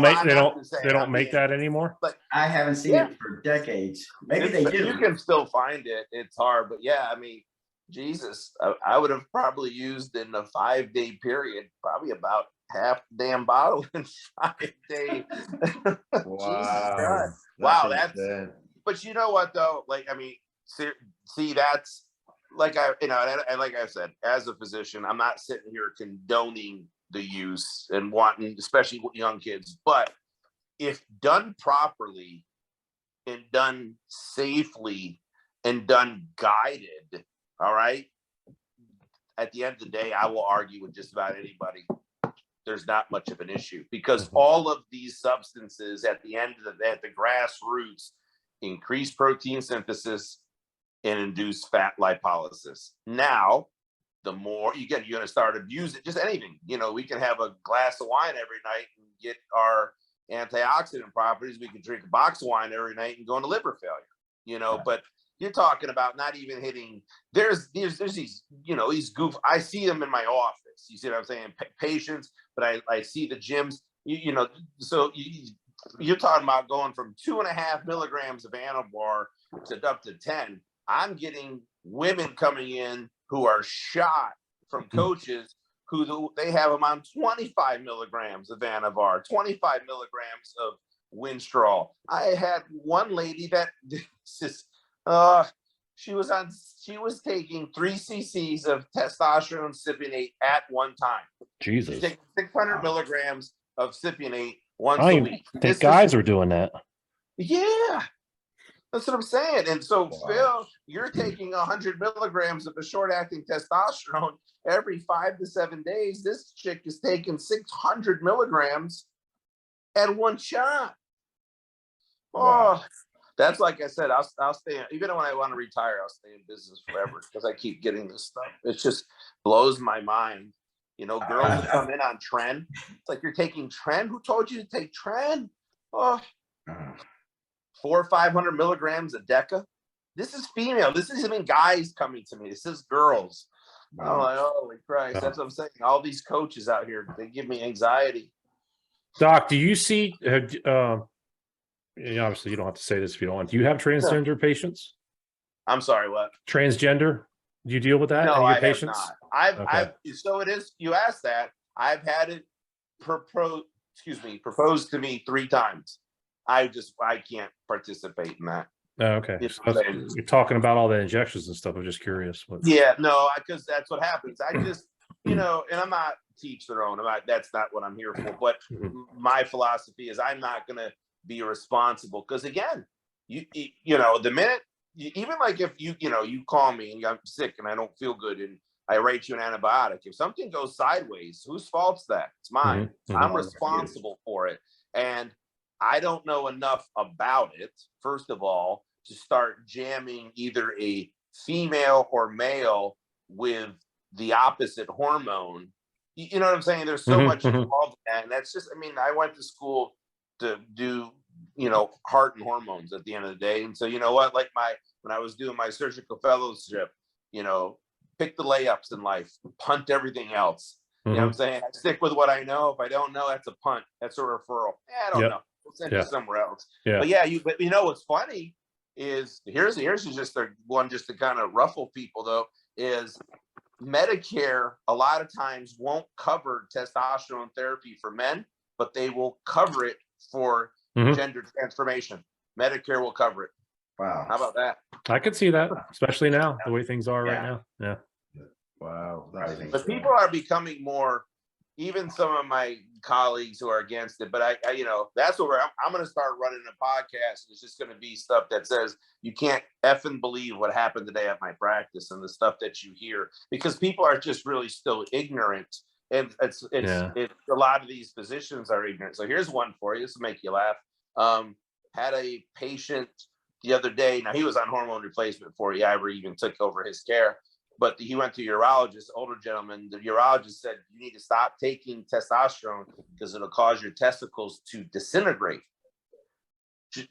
don't make that anymore. But I haven't seen it for decades. Maybe they do. You can still find it. It's hard, but yeah, I mean, Jesus, I would have probably used in a 5-day period, probably about half the damn bottle in 5 days. Wow. Wow, that's. But you know what though? Like, I mean, see, that's like and like I said, as a physician, I'm not sitting here condoning the use and wanting, especially with young kids. But if done properly and done safely and done guided, all right, at the end of the day, I will argue with just about anybody. There's not much of an issue because all of these substances at the end of at the grassroots increase protein synthesis and induce fat lipolysis. Now, the more you're going to start abusing just anything. You know, we can have a glass of wine every night and get our antioxidant properties. We can drink a box of wine every night and go into liver failure. You know, but you're talking about not even hitting. There's these, you know, these goof. I see them in my office. You see what I'm saying? Patients, but I see the gyms. You know, so you're talking about going from 2.5 milligrams of Anavar to up to 10. I'm getting women coming in who are shot from coaches who they have them on 25 milligrams of Anavar, 25 milligrams of Winstrol. I had one lady that she was taking 3 cc's of testosterone cypionate at one time. Jesus. She's taking 600 milligrams of cypionate once a week. I think guys are doing that. Yeah. That's what I'm saying. And so, Phil, you're taking 100 milligrams of a short-acting testosterone every 5 to 7 days. This chick is taking 600 milligrams at one shot. Oh, that's like I said, I'll stay, even when I want to retire, I'll stay in business forever because I keep getting this stuff. It just blows my mind. You know, girls who come in on Tren. It's like, you're taking Tren? Who told you to take Tren? Oh, 400 or 500 milligrams a deca. This is female. This isn't even guys coming to me. This is girls. I'm like, holy Christ. That's what I'm saying. All these coaches out here, they give me anxiety. Doc, do you see, obviously you don't have to say this if you don't want. Do you have transgender patients? I'm sorry, what? Transgender? Do you deal with that? No, in your I patients? have not. So it is, you asked that. I've had it proposed to me 3 times. I can't participate in that. Oh, okay. It's So you're talking about all the injections and stuff. I'm just curious. Yeah, no, because that's what happens. I just, and I'm not teach their own. That's not what I'm here for. But my philosophy is I'm not going to be responsible because, again, the minute, even like if you call me and I'm sick and I don't feel good and I write you an antibiotic, if something goes sideways, whose fault's that? It's mine. I'm responsible for it. And I don't know enough about it, first of all, to start jamming either a female or male with the opposite hormone. You know what I'm saying? There's so much involved in that. And that's just, I went to school to do, heart and hormones at the end of the day. And so, you know what, like when I was doing my surgical fellowship, pick the layups in life, punt everything else. You know what I'm saying? I stick with what I know. If I don't know, that's a punt. That's a referral. I don't know. We'll send you somewhere else. Yeah. But what's funny is here's just one just to kind of ruffle people though, is Medicare a lot of times won't cover testosterone therapy for men, but they will cover it for gender transformation. Medicare will cover it. Wow. How about that? I could see that, especially now, the way things are right now. Yeah. Wow. But people are becoming more, even some of my colleagues who are against it, but I that's what I'm going to start running a podcast. It's just going to be stuff that says you can't effing believe what happened today at my practice and the stuff that you hear, because people are just really still ignorant. And it's a lot of these physicians are ignorant. So here's one for you. This will make you laugh. Had a patient the other day. Now he was on hormone replacement before he ever even took over his care. But he went to a urologist, older gentleman. The urologist said, you need to stop taking testosterone because it'll cause your testicles to disintegrate.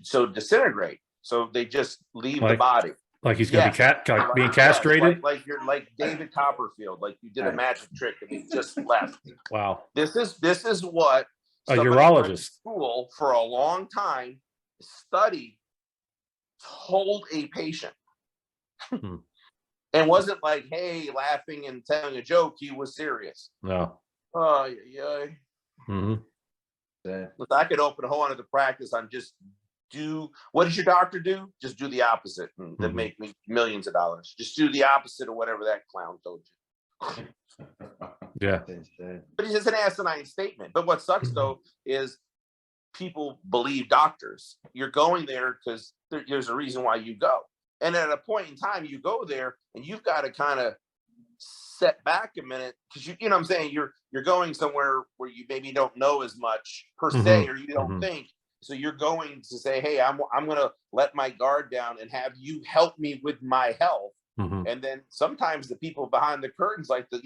So disintegrate. So they just leave the body. Like he's going to be being castrated? Like you're like David Copperfield, like you did a magic trick and he just left. Wow. This is what a urologist school for a long time studied, told a patient. And wasn't like, hey, laughing and telling a joke. He was serious. No. Oh, yeah. I could open a whole other practice on just what does your doctor do? Just do the opposite and that make me millions of dollars. Just do the opposite of whatever that clown told you. Yeah. But it's just an asinine statement. But what sucks though is people believe doctors. You're going there because there's a reason why you go. And at a point in time, you go there and you've got to kind of set back a minute because you know what I'm saying, you're going somewhere where you maybe don't know as much per se, or you don't think. So you're going to say, hey, I'm going to let my guard down and have you help me with my health. And then sometimes the people behind the curtains, like the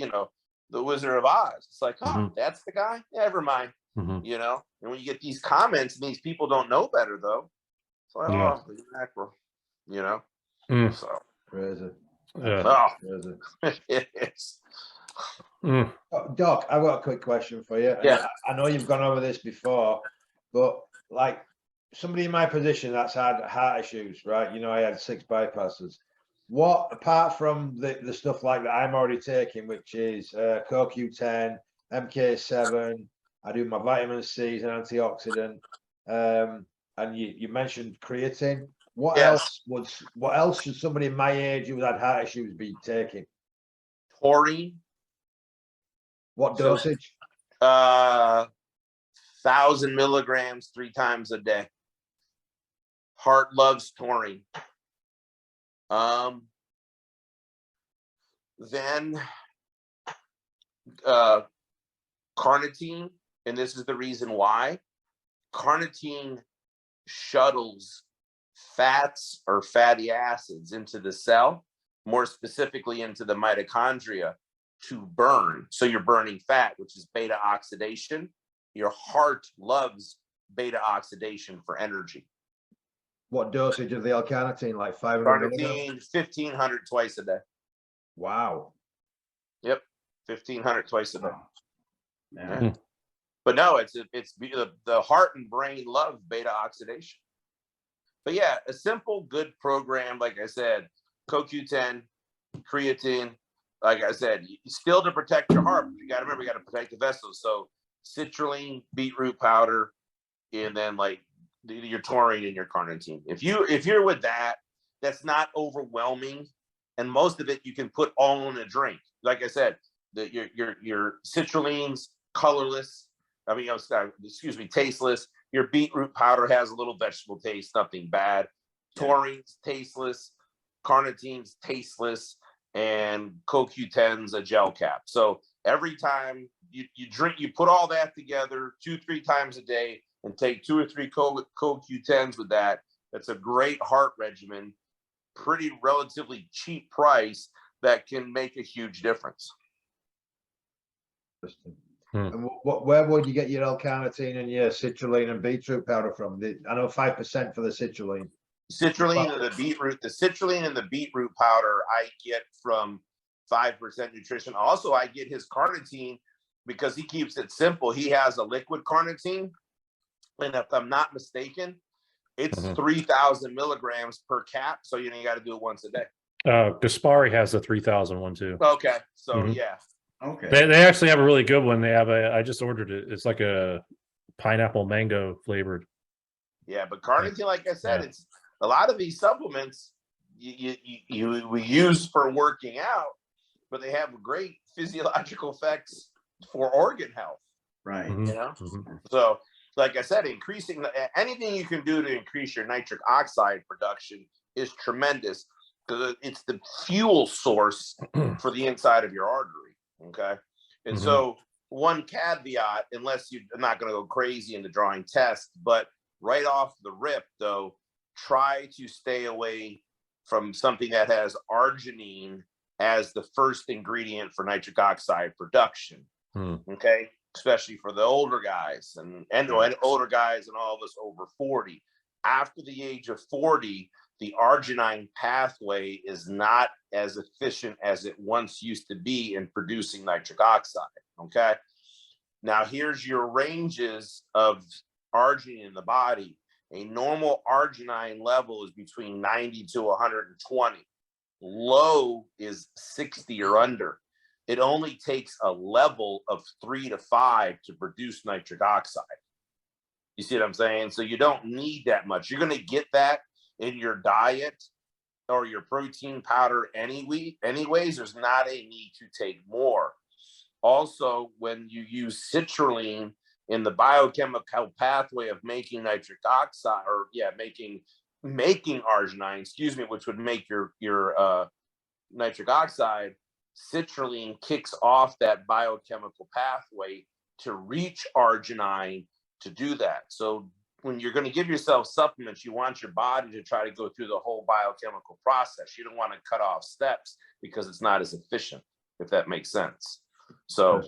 Wizard of Oz, it's like, oh, that's the guy. Never mind. And when you get these comments and these people don't know better though, it's like, oh, the mackerel, So Crazy. it is. Doc, I've got a quick question for you. Yeah. I know you've gone over this before, but like somebody in my position that's had heart issues, right? I had 6 bypasses. What, apart from the stuff like that I'm already taking, which is CoQ10, MK7, I do my vitamin C as an antioxidant, and you mentioned creatine. What else should somebody in my age who had heart issues be taking? Taurine. What dosage? 1,000 milligrams 3 times a day. Heart loves taurine. Then carnitine, and this is the reason why. Carnitine shuttles fats or fatty acids into the cell, more specifically into the mitochondria, to burn. So you're burning fat, which is beta oxidation. Your heart loves beta oxidation for energy. What dosage of the L-carnitine? Like 500 Carnitine, 1,500 twice a day. Wow. Yep, 1,500 twice a day. Yeah. But no, it's the heart and brain love beta oxidation. But yeah, a simple, good program, like I said, CoQ10, creatine, like I said, still to protect your heart. But you got to remember, you got to protect the vessels. So citrulline, beetroot powder, and then like your taurine and your carnitine. If you're with that, that's not overwhelming, and most of it you can put all in a drink. Like I said, your citrulline's colorless. I mean, excuse me, tasteless. Your beetroot powder has a little vegetable taste, nothing bad. Taurine's tasteless, carnitine's tasteless, and CoQ10's a gel cap. So every time you drink, you put all that together 2-3 times a day and take 2 or 3 CoQ10s with that. That's a great heart regimen, pretty relatively cheap price that can make a huge difference. And where would you get your L-carnitine and your citrulline and beetroot powder from? I know 5% for the citrulline. Citrulline and the beetroot, the citrulline and the beetroot powder I get from 5% Nutrition. Also, I get his carnitine because he keeps it simple. He has a liquid carnitine, and if I'm not mistaken, it's 3,000 milligrams per cap. So you got to do it once a day. Gaspari has the 3,000 one too. Okay, so yeah. Okay. They actually have a really good one. They have I just ordered it. It's like a pineapple mango flavored. Yeah, but carnitine, like I said, it's a lot of these supplements we use for working out, but they have great physiological effects for organ health. Right. You know, so like I said, increasing anything you can do to increase your nitric oxide production is tremendous because it's the fuel source for the inside of your artery. Okay, and so one caveat, unless you're not going to go crazy into drawing tests, but right off the rip, though, try to stay away from something that has arginine as the first ingredient for nitric oxide production. Okay, especially for the older guys and older guys and all of us over 40. After the age of 40, the arginine pathway is not as efficient as it once used to be in producing nitric oxide. Okay, now here's your ranges of arginine in the body. A normal arginine level is between 90 to 120. Low is 60 or under. It only takes a level of 3 to 5 to produce nitric oxide. You see what I'm saying? So you don't need that much. You're going to get that in your diet or your protein powder anyways. There's not a need to take more. Also, when you use citrulline in the biochemical pathway of making nitric oxide, or making arginine, which would make your nitric oxide, citrulline kicks off that biochemical pathway to reach arginine to do that. So when you're going to give yourself supplements, you want your body to try to go through the whole biochemical process. You don't want to cut off steps because it's not as efficient, if that makes sense. So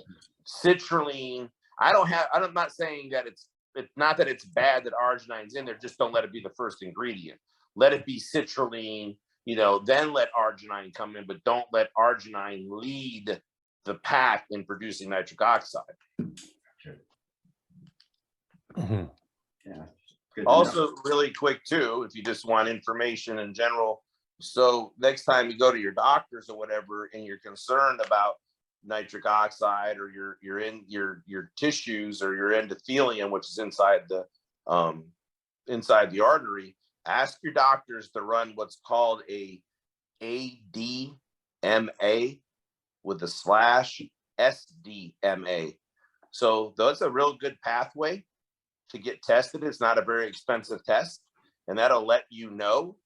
citrulline, I'm not saying that it's not that it's bad that arginine's in there, just don't let it be the first ingredient. Let it be citrulline, then let arginine come in, but don't let arginine lead the pack in producing nitric oxide. Yeah. Also, really quick too, if you just want information in general. So next time you go to your doctors or whatever, and you're concerned about nitric oxide or your tissues or your endothelium, which is inside the artery, ask your doctors to run what's called a ADMA with a /SDMA. So that's a real good pathway to get tested. It's not a very expensive test, and that'll let you know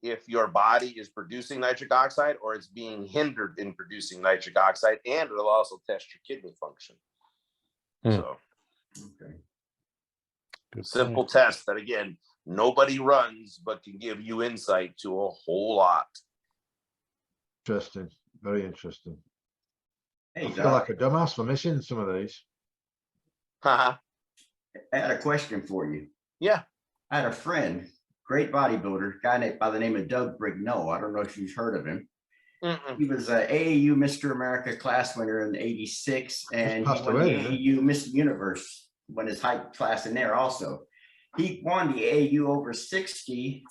if your body is producing nitric oxide or it's being hindered in producing nitric oxide, and it'll also test your kidney function. So simple test that, again, nobody runs but can give you insight to a whole lot. Interesting, very interesting. Hey, I feel like a dumbass for missing some of these. I had a question for you. Yeah. I had a friend, great bodybuilder, guy by the name of Doug Brignot. I don't know if you've heard of him. He was an AAU Mr. America class winner in '86, and he won the AAU Mr. Universe, won his height class in there also. He won the AAU over 60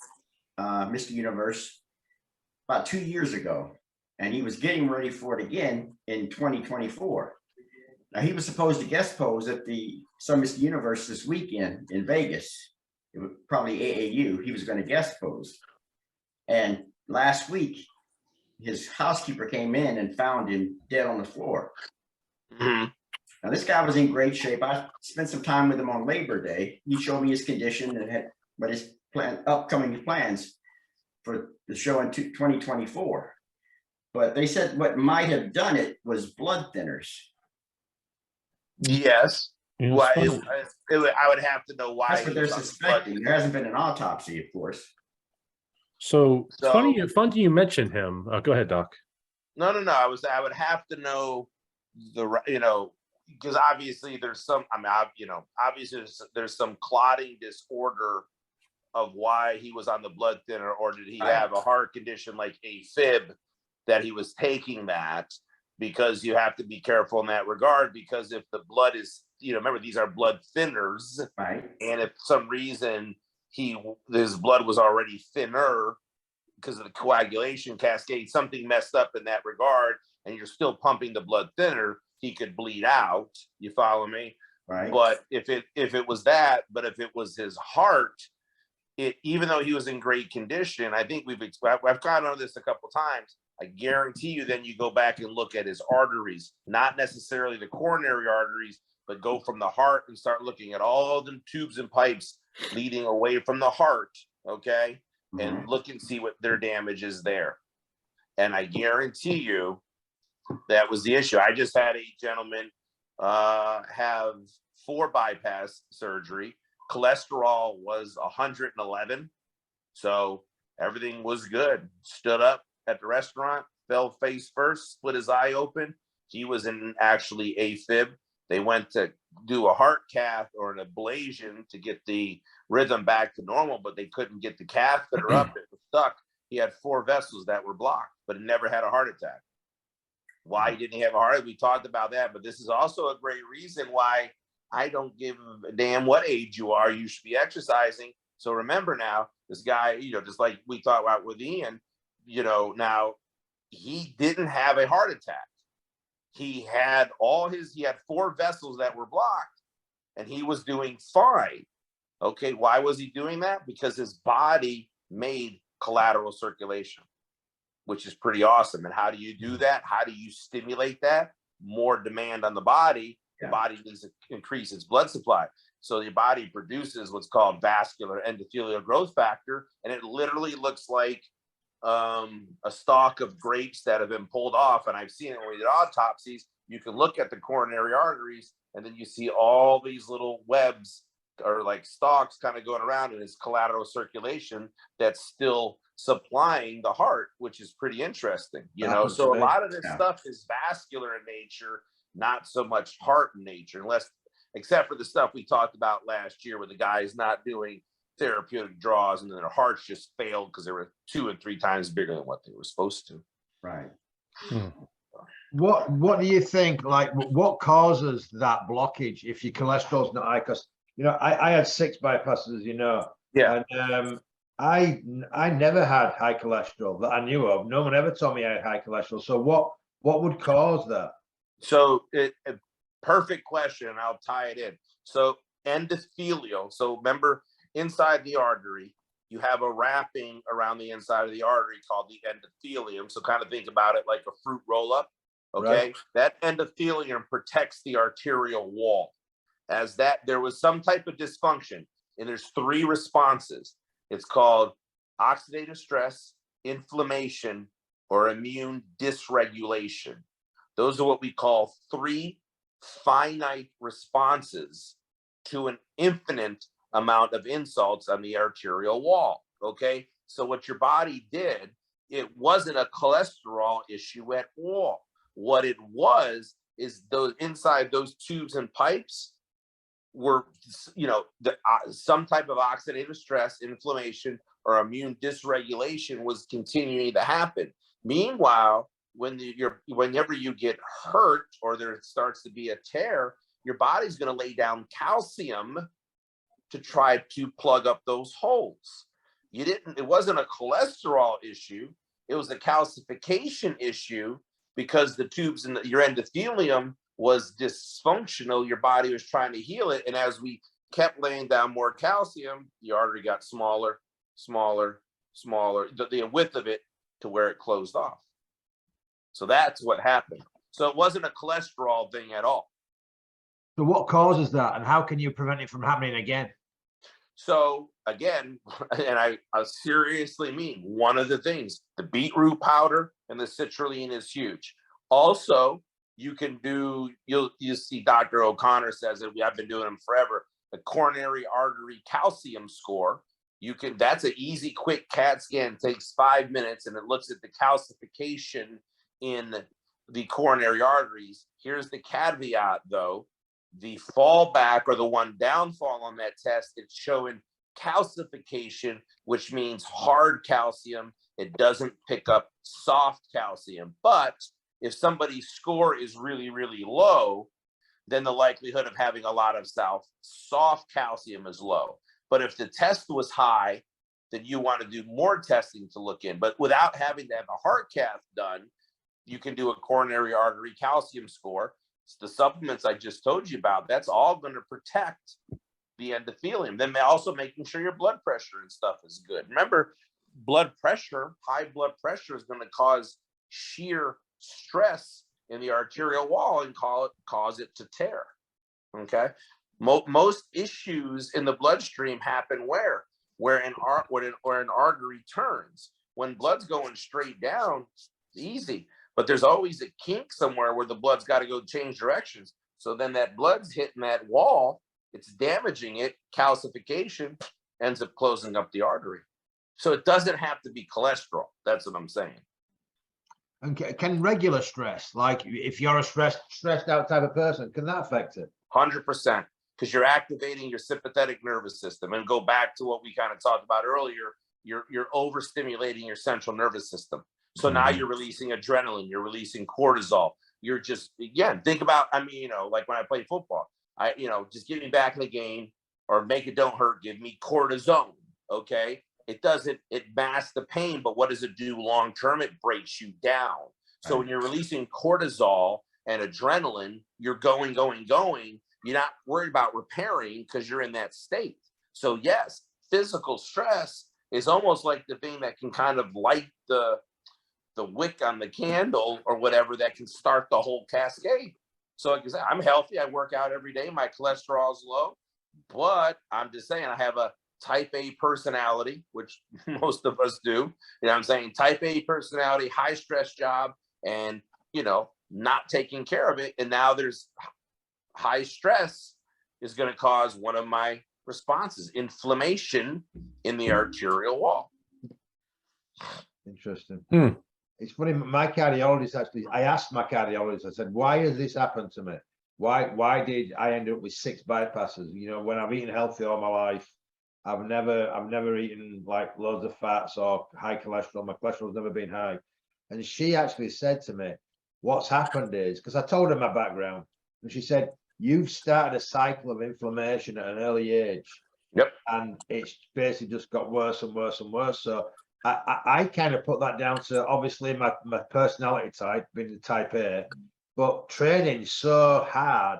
Mr. Universe about 2 years ago, and he was getting ready for it again in 2024. Now, he was supposed to guest pose at the Some Mr. Universe this weekend in Vegas. It was probably AAU. He was going to guest pose. And last week, his housekeeper came in and found him dead on the floor. Mhm. Now, this guy was in great shape. I spent some time with him on Labor Day. He showed me his condition and had what his upcoming plans for the show in 2024. But they said what might have done it was blood thinners. Yes. You know, Why? it's funny. I would have to know why. That's what he they're was on the suspecting. blood. There hasn't been an autopsy, of course. So, So- funny you mentioned him. Go ahead, Doc. No. I would have to know because obviously there's some. I mean, obviously there's some clotting disorder of why he was on the blood thinner, or did he have a heart condition like AFib that he was taking that? Because you have to be careful in that regard, because if the blood is, remember, these are blood thinners, Right. and if for some reason his blood was already thinner because of the coagulation cascade, something messed up in that regard, and you're still pumping the blood thinner, he could bleed out. You follow me? Right. But if it was that, but if it was his heart, even though he was in great condition, I think I've gone on this a couple times. I guarantee you, then you go back and look at his arteries, not necessarily the coronary arteries, but go from the heart and start looking at all the tubes and pipes leading away from the heart, okay? And look and see what their damage is there. And I guarantee you that was the issue. I just had a gentleman have 4 bypass surgery. Cholesterol was 111. So everything was good. Stood up at the restaurant, fell face first, split his eye open. He was in actually AFib. They went to do a heart cath or an ablation to get the rhythm back to normal, but they couldn't get the catheter up. It was stuck. He had 4 vessels that were blocked, but he never had a heart attack. Why didn't he have a heart attack? We talked about that, but this is also a great reason why I don't give a damn what age you are. You should be exercising. So remember now, this guy, just like we talked about with Ian, now he didn't have a heart attack. He had 4 vessels that were blocked, and he was doing fine. Okay, why was he doing that? Because his body made collateral circulation, which is pretty awesome. And how do you do that? How do you stimulate that? More demand on the body. The body needs to increase its blood supply. So your body produces what's called vascular endothelial growth factor, and it literally looks like a stalk of grapes that have been pulled off. And I've seen it when we did autopsies. You can look at the coronary arteries, and then you see all these little webs or like stalks kind of going around, and it's collateral circulation that's still supplying the heart, which is pretty interesting. So a lot of this stuff is vascular in nature, not so much heart in nature, except for the stuff we talked about last year where the guy's not doing therapeutic draws and then their hearts just failed because they were 2 and 3 times bigger than what they were supposed to. Right. What do you think? Like, what causes that blockage if your cholesterol's not high? Because I had 6 bypasses, as you know. Yeah. And I never had high cholesterol that I knew of. No one ever told me I had high cholesterol. So what would cause that? So a perfect question, and I'll tie it in. So endothelial. So remember, inside the artery, you have a wrapping around the inside of the artery called the endothelium. So kind of think about it like a fruit roll-up. Okay, right. That endothelium protects the arterial wall. As that, there was some type of dysfunction, and there's 3 responses. It's called oxidative stress, inflammation, or immune dysregulation. Those are what we call 3 finite responses to an infinite amount of insults on the arterial wall. Okay, so what your body did, it wasn't a cholesterol issue at all. What it was is those inside those tubes and pipes were, some type of oxidative stress, inflammation, or immune dysregulation was continuing to happen. Meanwhile, whenever you get hurt or there starts to be a tear, your body's going to lay down calcium to try to plug up those holes. It wasn't a cholesterol issue. It was a calcification issue because the tubes in your endothelium was dysfunctional. Your body was trying to heal it. And as we kept laying down more calcium, the artery got smaller, the width of it to where it closed off. So that's what happened. So it wasn't a cholesterol thing at all. So what causes that, and how can you prevent it from happening again? So again, and I seriously mean, one of the things, the beetroot powder and the citrulline is huge. Also, you can do, you'll see Dr. O'Connor says it, I've been doing them forever, the coronary artery calcium score. You can, that's an easy, quick CAT scan, takes 5 minutes, and it looks at the calcification in the coronary arteries. Here's the caveat though, the fallback or the one downfall on that test, it's showing calcification, which means hard calcium. It doesn't pick up soft calcium. But if somebody's score is really, really low, then the likelihood of having a lot of soft calcium is low. But if the test was high, then you want to do more testing to look in. But without having to have a heart cath done, you can do a coronary artery calcium score. It's the supplements I just told you about, that's all going to protect the endothelium. Then also making sure your blood pressure and stuff is good. Remember, blood pressure, high blood pressure is going to cause shear stress in the arterial wall and cause it to tear. Okay. Most issues in the bloodstream happen where an artery turns. When blood's going straight down, it's easy. But there's always a kink somewhere where the blood's got to go change directions. So then that blood's hitting that wall, it's damaging it, calcification ends up closing up the artery. So it doesn't have to be cholesterol. That's what I'm saying. And can regular stress, like if you're a stressed out type of person, can that affect it? 100%, because you're activating your sympathetic nervous system. And go back to what we kind of talked about earlier, you're overstimulating your central nervous system. So now you're releasing adrenaline, you're releasing cortisol. You're just, again, think about, I mean, like when I play football, just get me back in the game or make it don't hurt, give me cortisone, okay? It masks the pain, but what does it do long-term? It breaks you down. So when you're releasing cortisol and adrenaline, you're going. You're not worried about repairing because you're in that state. So yes, physical stress is almost like the thing that can kind of light the wick on the candle or whatever that can start the whole cascade. So like I said, I'm healthy. I work out every day. My cholesterol is low, but I'm just saying I have a type A personality, which most of us do. You know what I'm saying? Type A personality, high stress job, and, not taking care of it. And now there's high stress is going to cause one of my responses, inflammation in the arterial wall. Interesting. It's funny, my cardiologist actually, I asked my cardiologist, I said, why has this happened to me? Why did I end up with 6 bypasses? When I've eaten healthy all my life, I've never eaten like loads of fats or high cholesterol. My cholesterol's never been high. And she actually said to me, what's happened is, because I told her my background, and she said, you've started a cycle of inflammation at an early age. Yep. And it's basically just got worse and worse and worse. So I kind of put that down to obviously my personality type, being the type A, but training so hard,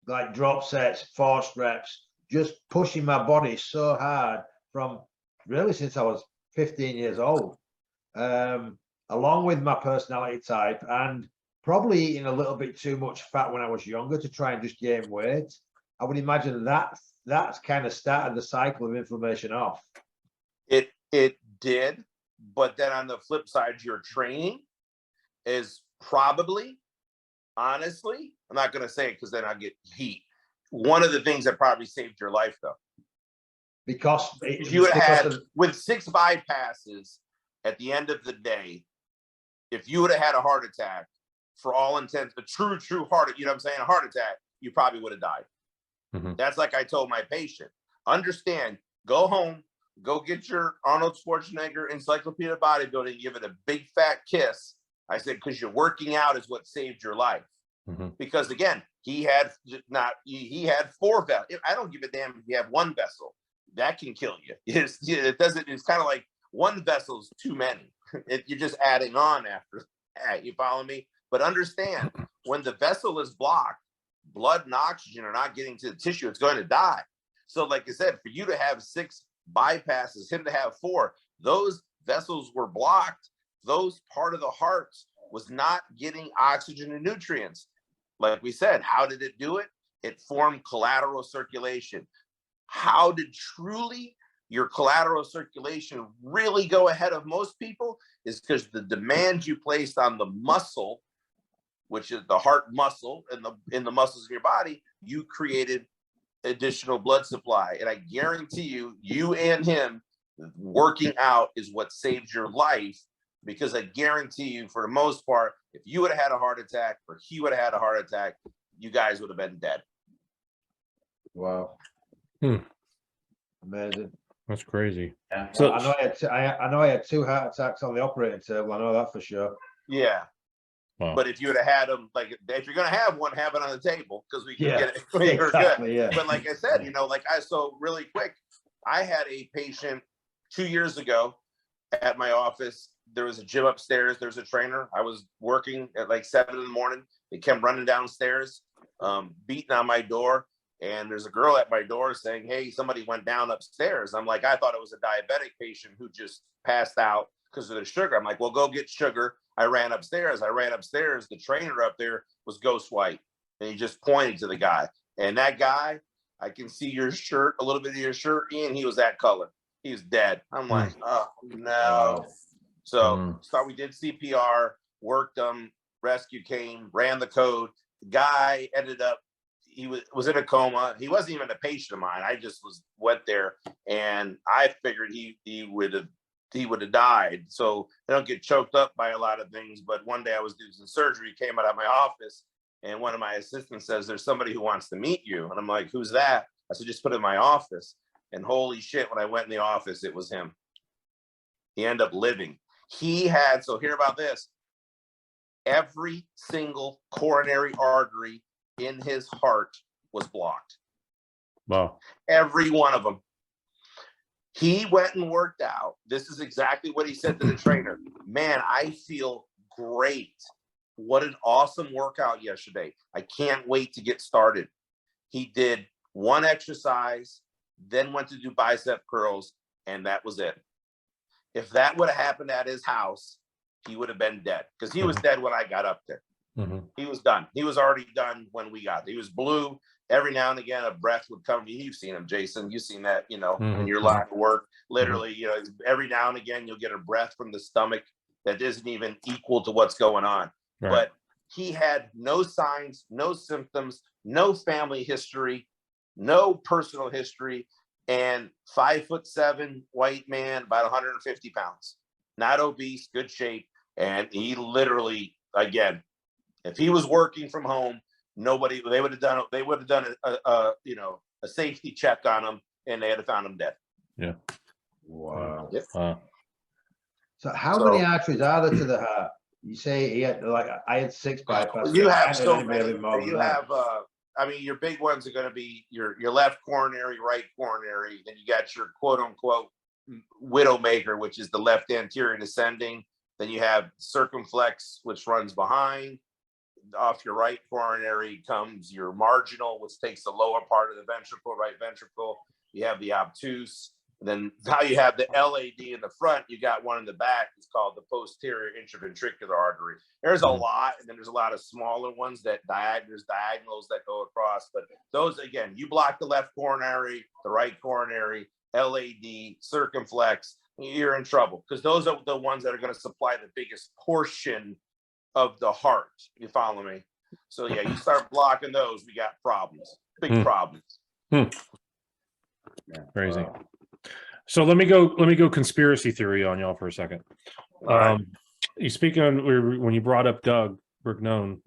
like drop sets, force reps, just pushing my body so hard from really since I was 15 years old, along with my personality type, and probably eating a little bit too much fat when I was younger to try and just gain weight. I would imagine that's kind of started the cycle of inflammation off. It did, but then on the flip side, your training is probably, honestly, I'm not going to say it because then I'll get heat. One of the things that probably saved your life, though, because you would have had with 6 bypasses at the end of the day, if you would have had a heart attack, for all intents, a true heart, a heart attack, you probably would have died. That's like I told my patient, understand, go home, go get your Arnold Schwarzenegger Encyclopedia of Bodybuilding, give it a big fat kiss. I said, because you're working out is what saved your life. Because again, he had 4 vessels. I don't give a damn if you have 1 vessel. That can kill you. It's kind of like 1 vessel is too many. You're just adding on after that. You follow me? But understand, when the vessel is blocked, blood and oxygen are not getting to the tissue. It's going to die. So like I said, for you to have 6 bypasses, him to have 4, those vessels were blocked. Those part of the heart was not getting oxygen and nutrients. Like we said, how did it do it? It formed collateral circulation. How did truly your collateral circulation really go ahead of most people? Is because the demand you placed on the muscle, which is the heart muscle and in the muscles of your body, you created additional blood supply. And I guarantee you, you and him working out is what saved your life, because I guarantee you, for the most part, if you would have had a heart attack or he would have had a heart attack, you guys would have been dead. Wow. Hmm. Amazing. That's crazy. Yeah. So I know I had 2 heart attacks on the operating table. I know that for sure. Yeah. wow. But if you would have had them, like, if you're going to have one, have it on the table, because we can Yeah, get it. You're good. exactly, yeah. But like I said, so really quick, I had a patient 2 years ago at my office. There was a gym upstairs. There's a trainer. I was working at like 7 in the morning. They came running downstairs, beating on my door. And there's a girl at my door saying, hey, somebody went down upstairs. I'm like, I thought it was a diabetic patient who just passed out because of the sugar. I'm like, well, go get sugar. I ran upstairs. The trainer up there was ghost white. And he just pointed to the guy. And that guy, I can see your shirt, a little bit of your shirt, Ian. He was that color. He was dead. I'm like, oh, no. So we did CPR, worked them, rescue came, ran the code. The guy ended up, he was in a coma. He wasn't even a patient of mine. I just went there, and I figured he would have died. So they don't get choked up by a lot of things. But one day I was doing some surgery, came out of my office, and one of my assistants says, there's somebody who wants to meet you. And I'm like, who's that? I said, just put it in my office. And holy shit, when I went in the office, it was him. He ended up living. He had, so hear about this, every single coronary artery in his heart was blocked. Wow. Every one of them. He went and worked out. This is exactly what he said to the trainer. Man, I feel great. What an awesome workout yesterday. I can't wait to get started. He did 1 exercise, then went to do bicep curls, and that was it. If that would have happened at his house, he would have been dead, because he was dead when I got up there. He was done. He was already done when we got there. He was blue. Every now and again, a breath would come. You've seen him, Jason. You've seen that, in your line of work. Literally, every now and again, you'll get a breath from the stomach that isn't even equal to what's going on. Right. But he had no signs, no symptoms, no family history, no personal history, and 5'7" white man, about 150 pounds, not obese, good shape. And he literally, again, if he was working from home, they would have done a safety check on him, and they had found him dead. Yeah. Wow. Yep. So how many arteries are there to the heart? You say he had, like, I had 6 bypasses. You have so many. You have, your big ones are going to be your left coronary, right coronary. Then you got your quote unquote widowmaker, which is the left anterior descending. Then you have circumflex, which runs behind. Off your right coronary comes your marginal, which takes the lower part of the ventricle, right ventricle. You have the obtuse. And then now you have the LAD in the front. You got one in the back. It's called the posterior intraventricular artery. There's a lot, and then there's a lot of smaller ones that there's diagonals that go across. But those, again, you block the left coronary, the right coronary, LAD, circumflex, you're in trouble, because those are the ones that are going to supply the biggest portion of the heart. You follow me? So yeah, you start blocking those, we got problems, big problems. Crazy. So let me go conspiracy theory on y'all for a second. Right. You speak on when you brought up Doug Brignone.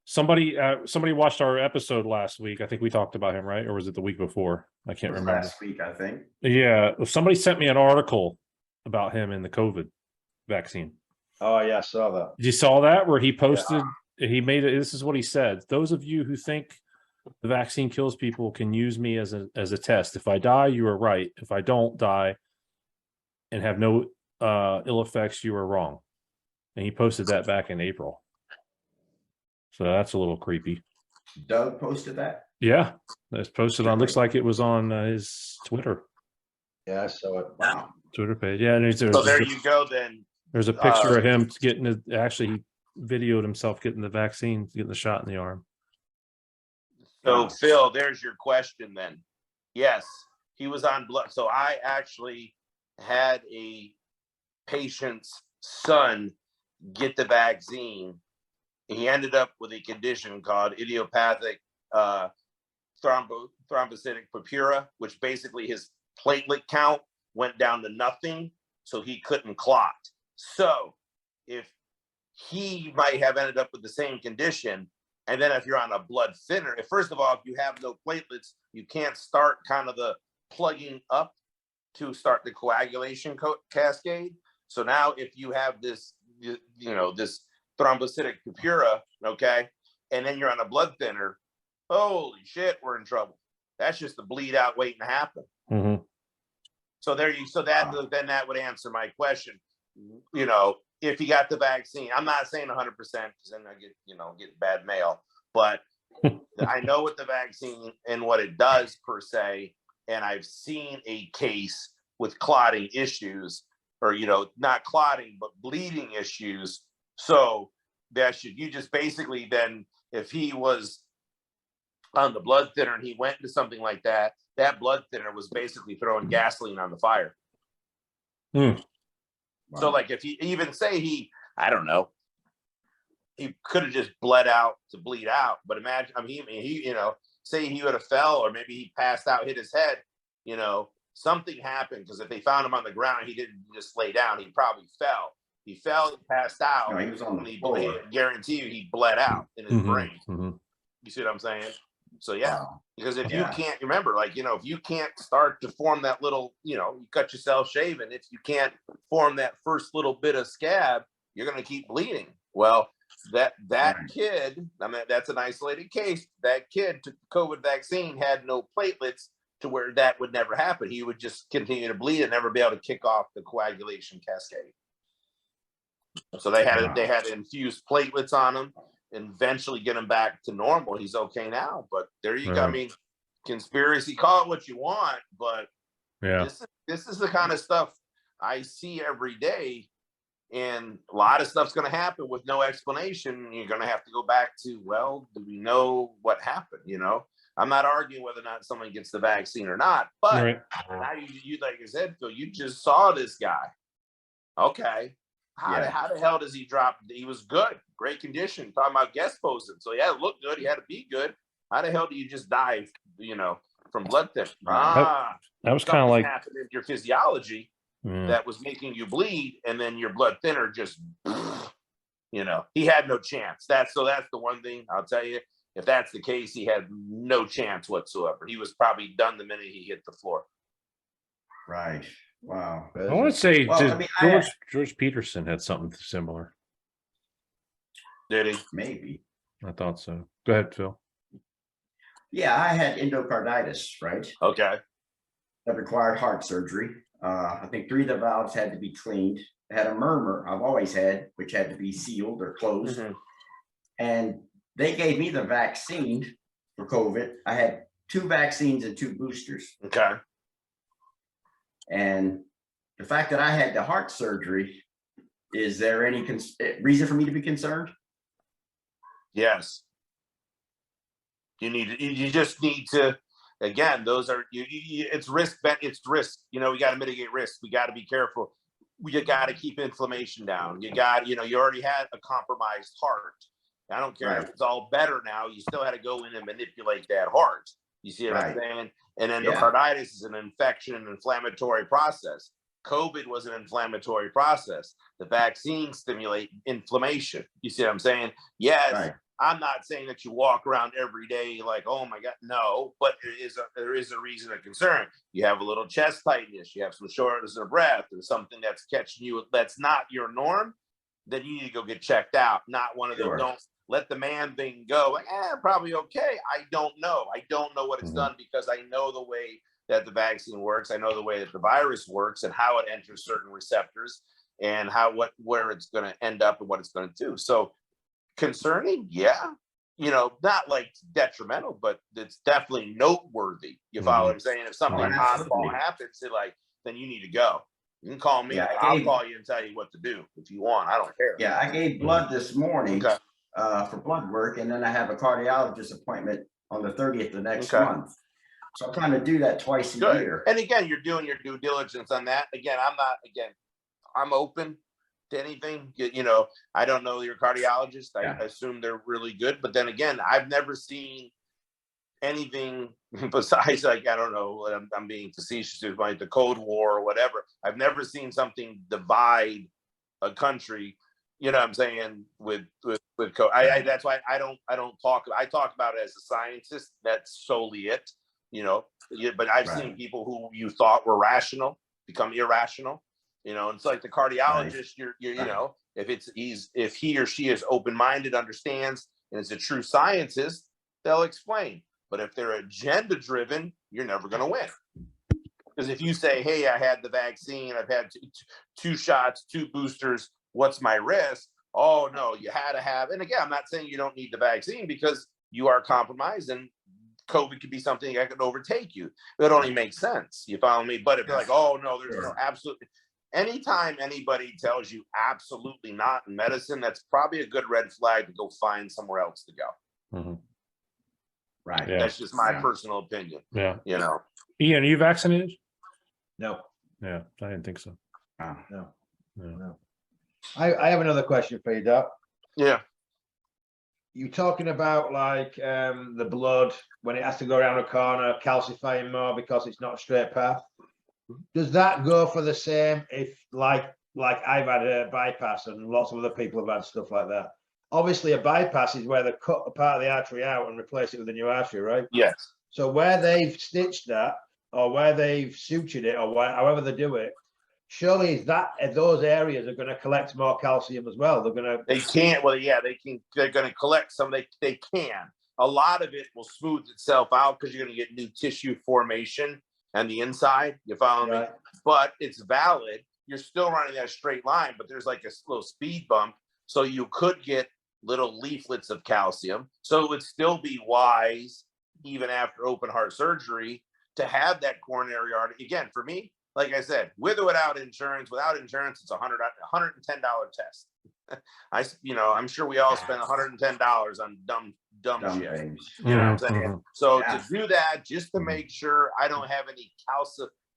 Somebody watched our episode last week. I think we talked about him, right? Or was it the week before? I can't remember. Last week, I think. Yeah. Somebody sent me an article about him in the COVID vaccine. Oh yeah, I saw that. You saw that where he posted, he made it. This is what he said. Those of you who think the vaccine kills people can use me as a test. If I die, you are right. If I don't die and have no ill effects, you are wrong. And he posted that back in April. So that's a little creepy. Doug posted that. Yeah, that's posted on. Looks like it was on his Twitter Yeah, I saw it. Wow. page. Yeah, and So there you go. Then there's a picture of him getting it. Actually, he videoed himself getting the vaccine, getting the shot in the arm. so Wow. Phil, there's your question. Then yes, he was on blood. So I actually had a patient's son get the vaccine. He ended up with a condition called idiopathic thrombocytic purpura, which basically his platelet count went down to nothing, so he couldn't clot. So if he might have ended up with the same condition, and then if you're on a blood thinner, first of all, if you have no platelets, you can't start kind of the plugging up to start the coagulation cascade. So now if you have this, this thrombocytic purpura, okay, and then you're on a blood thinner, holy shit, we're in trouble. That's just the bleed out waiting to happen. Mm-hmm. So then that would answer my question. If he got the vaccine, I'm not saying 100% because then I get bad mail, but I know what the vaccine and what it does per se, and I've seen a case with clotting issues, or not clotting but bleeding issues. So you just basically then, if he was on the blood thinner and he went into something like that, that blood thinner was basically throwing gasoline on the fire. Mm. Wow. So like if he even say I don't know, he could have just bled out to bleed out. But imagine, he say he would have fell, or maybe he passed out, hit his head, something happened, because if they found him on the ground, he didn't just lay down, he probably fell. He fell, he passed out. No, he was on the and floor. I guarantee you he bled out in his Mm-hmm. brain. Mm-hmm. You see what I'm saying? So yeah. Wow. Because if you Yeah. can't remember, if you can't start to form that little, you cut yourself shaving, if you can't form that first little bit of scab, you're going to keep bleeding. Well, that Right. kid, that's an isolated case. That kid took the COVID vaccine, had no platelets, to where that would never happen. He would just continue to bleed and never be able to kick off the coagulation cascade. So they had to infuse platelets on him and eventually get him back to normal. He's okay now, but there you go. I mean, conspiracy, call it what you want, but yeah, this is the kind of stuff I see every day, and a lot of stuff's going to happen with no explanation. You're going to have to go back to, well, do we know what happened? I'm not arguing whether or not someone gets the vaccine or not, but now you like I said, Phil, you just saw this guy. Okay. How the hell does he drop? He was good, great condition. Talking about guest posting, so yeah, it looked good. He had to be good. How the hell do you just die? From blood thinner? That was kind of like happened in your physiology that was making you bleed, and then your blood thinner just, he had no chance. That's the one thing I'll tell you. If that's the case, he had no chance whatsoever. He was probably done the minute he hit the floor. Right. Wow. I want to say Well, George Peterson had something similar. Did he? Maybe. I thought so. Go ahead, Phil. Yeah, I had endocarditis, right? Okay. That required heart surgery. I think 3 of the valves had to be cleaned. I had a murmur I've always had, which had to be sealed or closed. Mm-hmm. And they gave me the vaccine for COVID. I had 2 vaccines and 2 boosters. Okay. And the fact that I had the heart surgery, is there any reason for me to be concerned? Yes. You just need to, again, those are, it's risk, it's risk. We got to mitigate risk. We got to be careful. You got to keep inflammation down. You already had a compromised heart. I don't care if it's all better now, you still had to go in and manipulate that heart. You see what I'm saying? And endocarditis is an infection and inflammatory process. COVID was an inflammatory process. The vaccine stimulate inflammation. You see what I'm saying? Yes. Right. I'm not saying that you walk around every day like, oh my God, no, but there is a reason of concern. You have a little chest tightness, you have some shortness of breath, or something that's catching you that's not your norm, then you need to go get checked out. Not one of those, don't let the man thing go. Like, probably okay. I don't know. I don't know what it's done, because I know the way that the vaccine works. I know the way that the virus works and how it enters certain receptors and where it's going to end up and what it's going to do. So concerning, yeah, you know, not like detrimental, but it's definitely noteworthy. You follow what I'm saying? If something oddball happens, then you need to go. You can call me. Yeah, I'll call you and tell you what to do if you want. I don't care. Yeah, I gave blood this morning Okay. For blood work, and then I have a cardiologist appointment on the 30th of next Okay. month. So I'm trying to do that twice a Good. year. And again, you're doing your due diligence on that. Again, I'm open to anything. You know, I don't know your cardiologist. I assume they're really good. But then again, I've never seen anything besides, like, I don't know, I'm being facetious, like the Cold War or whatever. I've never seen something divide a country, you know what I'm saying, with COVID. That's why I don't talk about it as a scientist. That's solely it, you know. But I've seen people who you thought were rational become irrational, you know. It's like the cardiologist, you know, if he or she is open-minded, understands, and is a true scientist, they'll explain. But if they're agenda driven, you're never going to win. Because if you say, hey, I had the vaccine, I've had two shots, 2 boosters, what's my risk? Oh, no, you had to have. And again, I'm not saying you don't need the vaccine, because you are compromised and COVID could be something that could overtake you. It only makes sense. You follow me? But if you're like, oh, no, there's no absolutely. Anytime anybody tells you absolutely not in medicine, that's probably a good red flag to go find somewhere else to go. Mm-hmm. Right. Yeah. That's just my personal opinion. Yeah. You know. Ian, are you vaccinated? No. Yeah, I didn't think so. No. No. I have another question for you, Doc. Yeah. You're talking about like the blood when it has to go around a corner, calcifying more because it's not a straight path. Does that go for the same if like I've had a bypass and lots of other people have had stuff like that? Obviously, a bypass is where they cut a part of the artery out and replace it with a new artery, right? Yes. So where they've stitched that, or where they've sutured it, or however they do it, surely is that those areas are going to collect more calcium as well. They can't. Well, yeah, they can. They're going to collect some. They can. A lot of it will smooth itself out because you're going to get new tissue formation on the inside. You follow me? But it's valid. You're still running that straight line, but there's like a little speed bump, so you could get little leaflets of calcium. So it would still be wise, even after open heart surgery, to have that coronary artery. Again, for me, like I said, with or without insurance, it's $110 test. I'm sure we all spend $110 on dumb shit. Things. You know what I'm saying? Mm-hmm. So to do that, just to make sure I don't have any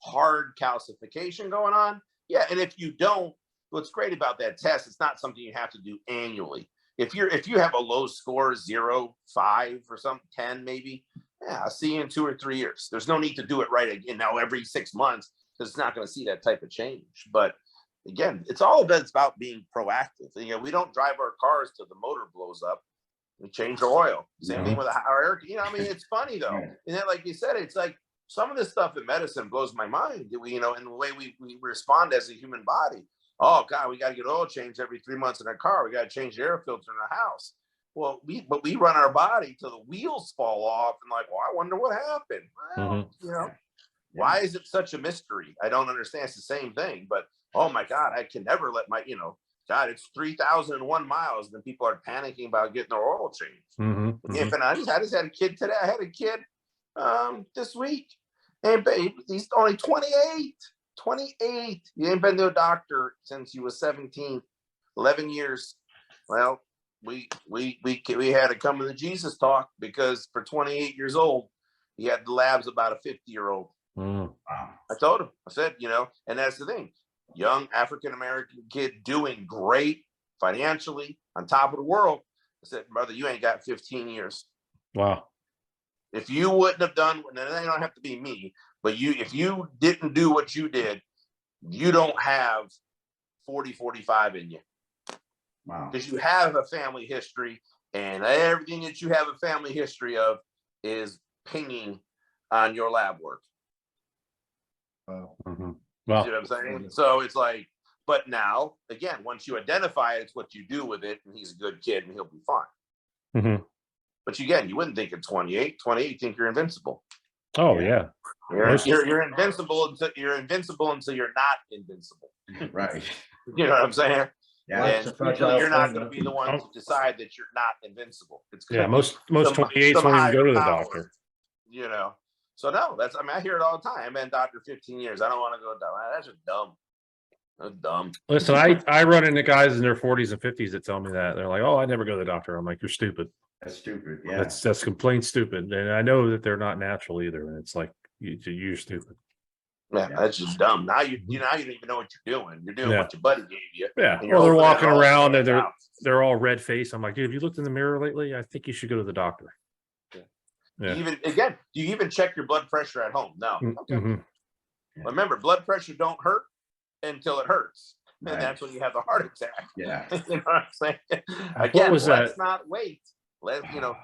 hard calcification going on. Yeah, and if you don't, what's great about that test, it's not something you have to do annually. If you have a low score, 0, 5 or something, 10 maybe, yeah, I'll see you in 2 or 3 years. There's no need to do it right again now every 6 months, because it's not going to see that type of change. But again, it's about being proactive. You know, we don't drive our cars till the motor blows up. We change the oil. Same thing with our air. You know, I mean, it's funny though. And then, like you said, it's like some of this stuff in medicine blows my mind. In the way we respond as a human body. Oh God, we got to get oil changed every 3 months in our car. We got to change the air filter in our house. Well, we run our body till the wheels fall off, and like, well, I wonder what happened. Well, you know, why is it such a mystery? I don't understand. It's the same thing, but oh my God, I can never let my, God, it's 3,001 miles, and then people are panicking about getting their oil changed. And I just had a kid today. I had a kid this week, and babe, he's only 28. 28. He ain't been to a doctor since he was 17, 11 years. Well, we had to come to the Jesus talk, because for 28 years old, he had the labs about a 50-year-old. Wow. I told him, I said, and that's the thing. Young African-American kid doing great financially, on top of the world. I said, brother, you ain't got 15 years. Wow. If you wouldn't have done, and they don't have to be me, but if you didn't do what you did, you don't have 40, 45 in you. Wow. Because you have a family history, and everything that you have a family history of is pinging on your lab work. Wow. Well, See what I'm saying? So it's like, but now, again, once you identify it, it's what you do with it, and he's a good kid, and he'll be fine. But again, you wouldn't think at 28. 28, you think you're invincible. Oh yeah. You're invincible until you're not invincible. Right. You know what I'm saying? Yeah. Life's a And fragile you're not thing, going to man. be the one to decide that you're not invincible. It's Yeah, gonna be most some 28s won't even higher go to the power, doctor. You know. So no, that's, I mean, I hear it all the time. I've been a doctor 15 years. I don't want to go down. That's just dumb. That's dumb. Listen, I run into guys in their 40s and 50s that tell me that. They're like, "Oh, I never go to the doctor." I'm like, "You're stupid. That's stupid. Yeah. That's complete stupid." And I know that they're not natural either. And it's like you're stupid. Yeah, Yeah. that's just dumb. Now you don't even know what you're doing. You're doing Yeah. what your buddy gave you. Yeah. and you're Well, they're hoping that walking all around and pans out. they're all red faced. I'm like, dude, have you looked in the mirror lately? I think you should go to the doctor. Yeah. Yeah. Do you even check your blood pressure at home? No. Okay. Mhm. Remember, blood pressure don't hurt until it hurts. Right. And that's when you have the heart attack. Yeah. You know what I'm saying? Again, was let's that? not wait.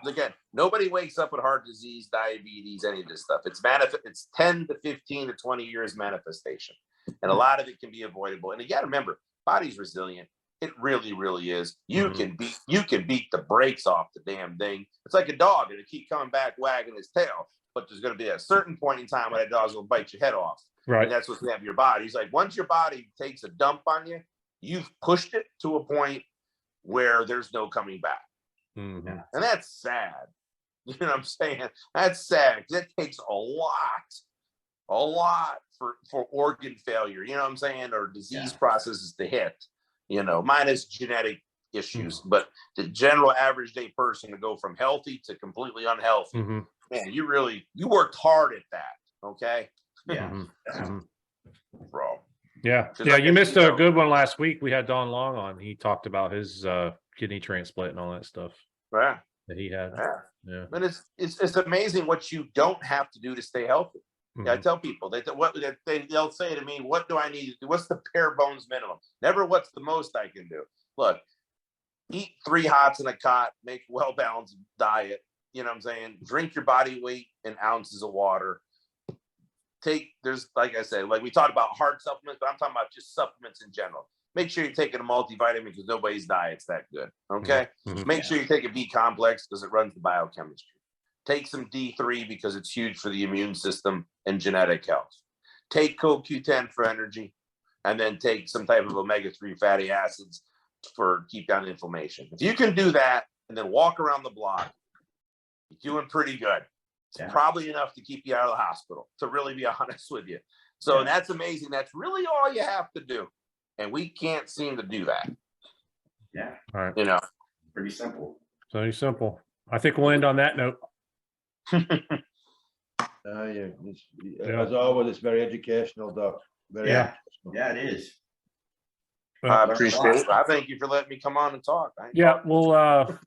Again, nobody wakes up with heart disease, diabetes, any of this stuff. It's 10 to 15 to 20 years manifestation. And a lot of it can be avoidable. And again, remember, body's resilient. It really, really is. You can beat the brakes off the damn thing. It's like a dog, and it keep coming back wagging his tail. But there's going to be a certain point in time when that dog's going to bite your head off. Right. And that's what's going to have your body. It's like once your body takes a dump on you, you've pushed it to a point where there's no coming back. Mhm. And that's sad. You know what I'm saying? That's sad because it takes a lot for organ failure, you know what I'm saying? Or disease processes to hit, minus genetic issues. But the general average day person to go from healthy to completely unhealthy, Mhm. man, you worked hard at that. Okay. Yeah. Mhm. Mhm. Bro. Yeah. Just Yeah. like You I- missed you a know- good one last week. We had Don Long on. He talked about his kidney transplant and all that stuff Yeah. that he had. Yeah. Yeah. But it's amazing what you don't have to do to stay healthy. Yeah, I Mhm. tell people they'll say to me, "What do I need to do? What's the bare bones minimum? Never what's the most I can do." Look, eat 3 hots in a cot, make a well-balanced diet. You know what I'm saying? Drink your body weight in ounces of water. There's, like I said, like we talked about hard supplements, but I'm talking about just supplements in general. Make sure you're taking a multivitamin because nobody's diet's that good. Okay. Mhm. Make sure you take a B complex because it runs the biochemistry. Take some D3 because it's huge for the immune system and genetic health. Take CoQ10 for energy, and then take some type of omega-3 fatty acids for keep down inflammation. If you can do that and then walk around the block, you're doing pretty good. It's probably enough to keep you out of the hospital, to really be honest with you. So that's amazing. That's really all you have to do. And we can't seem to do that. Yeah. All right. Pretty simple. So simple. I think we'll end on that note. As always, it's very educational, Doc. Very educational. Yeah, it is. I appreciate it. I thank you for letting me come on and talk. Yeah, well,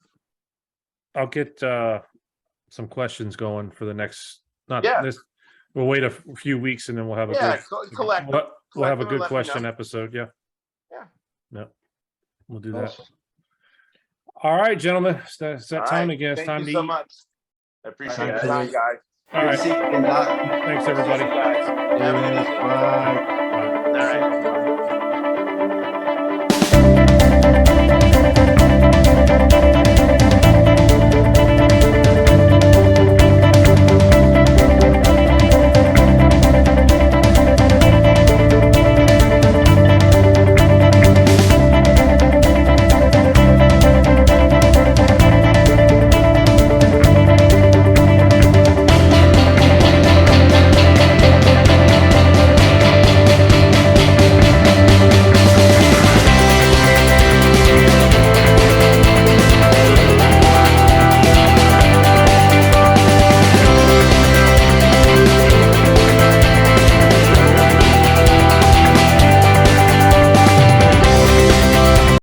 I'll get some questions going for the next. We'll wait a few weeks and then we'll have a we'll have a good question episode. Yeah. We'll do that. Awesome. All right, gentlemen. It's that time again. It's Thank time you to so eat. much. I appreciate Thanks, your time, guys. All right. See you again, Doc. Thanks, everybody. Have a good evening. Bye.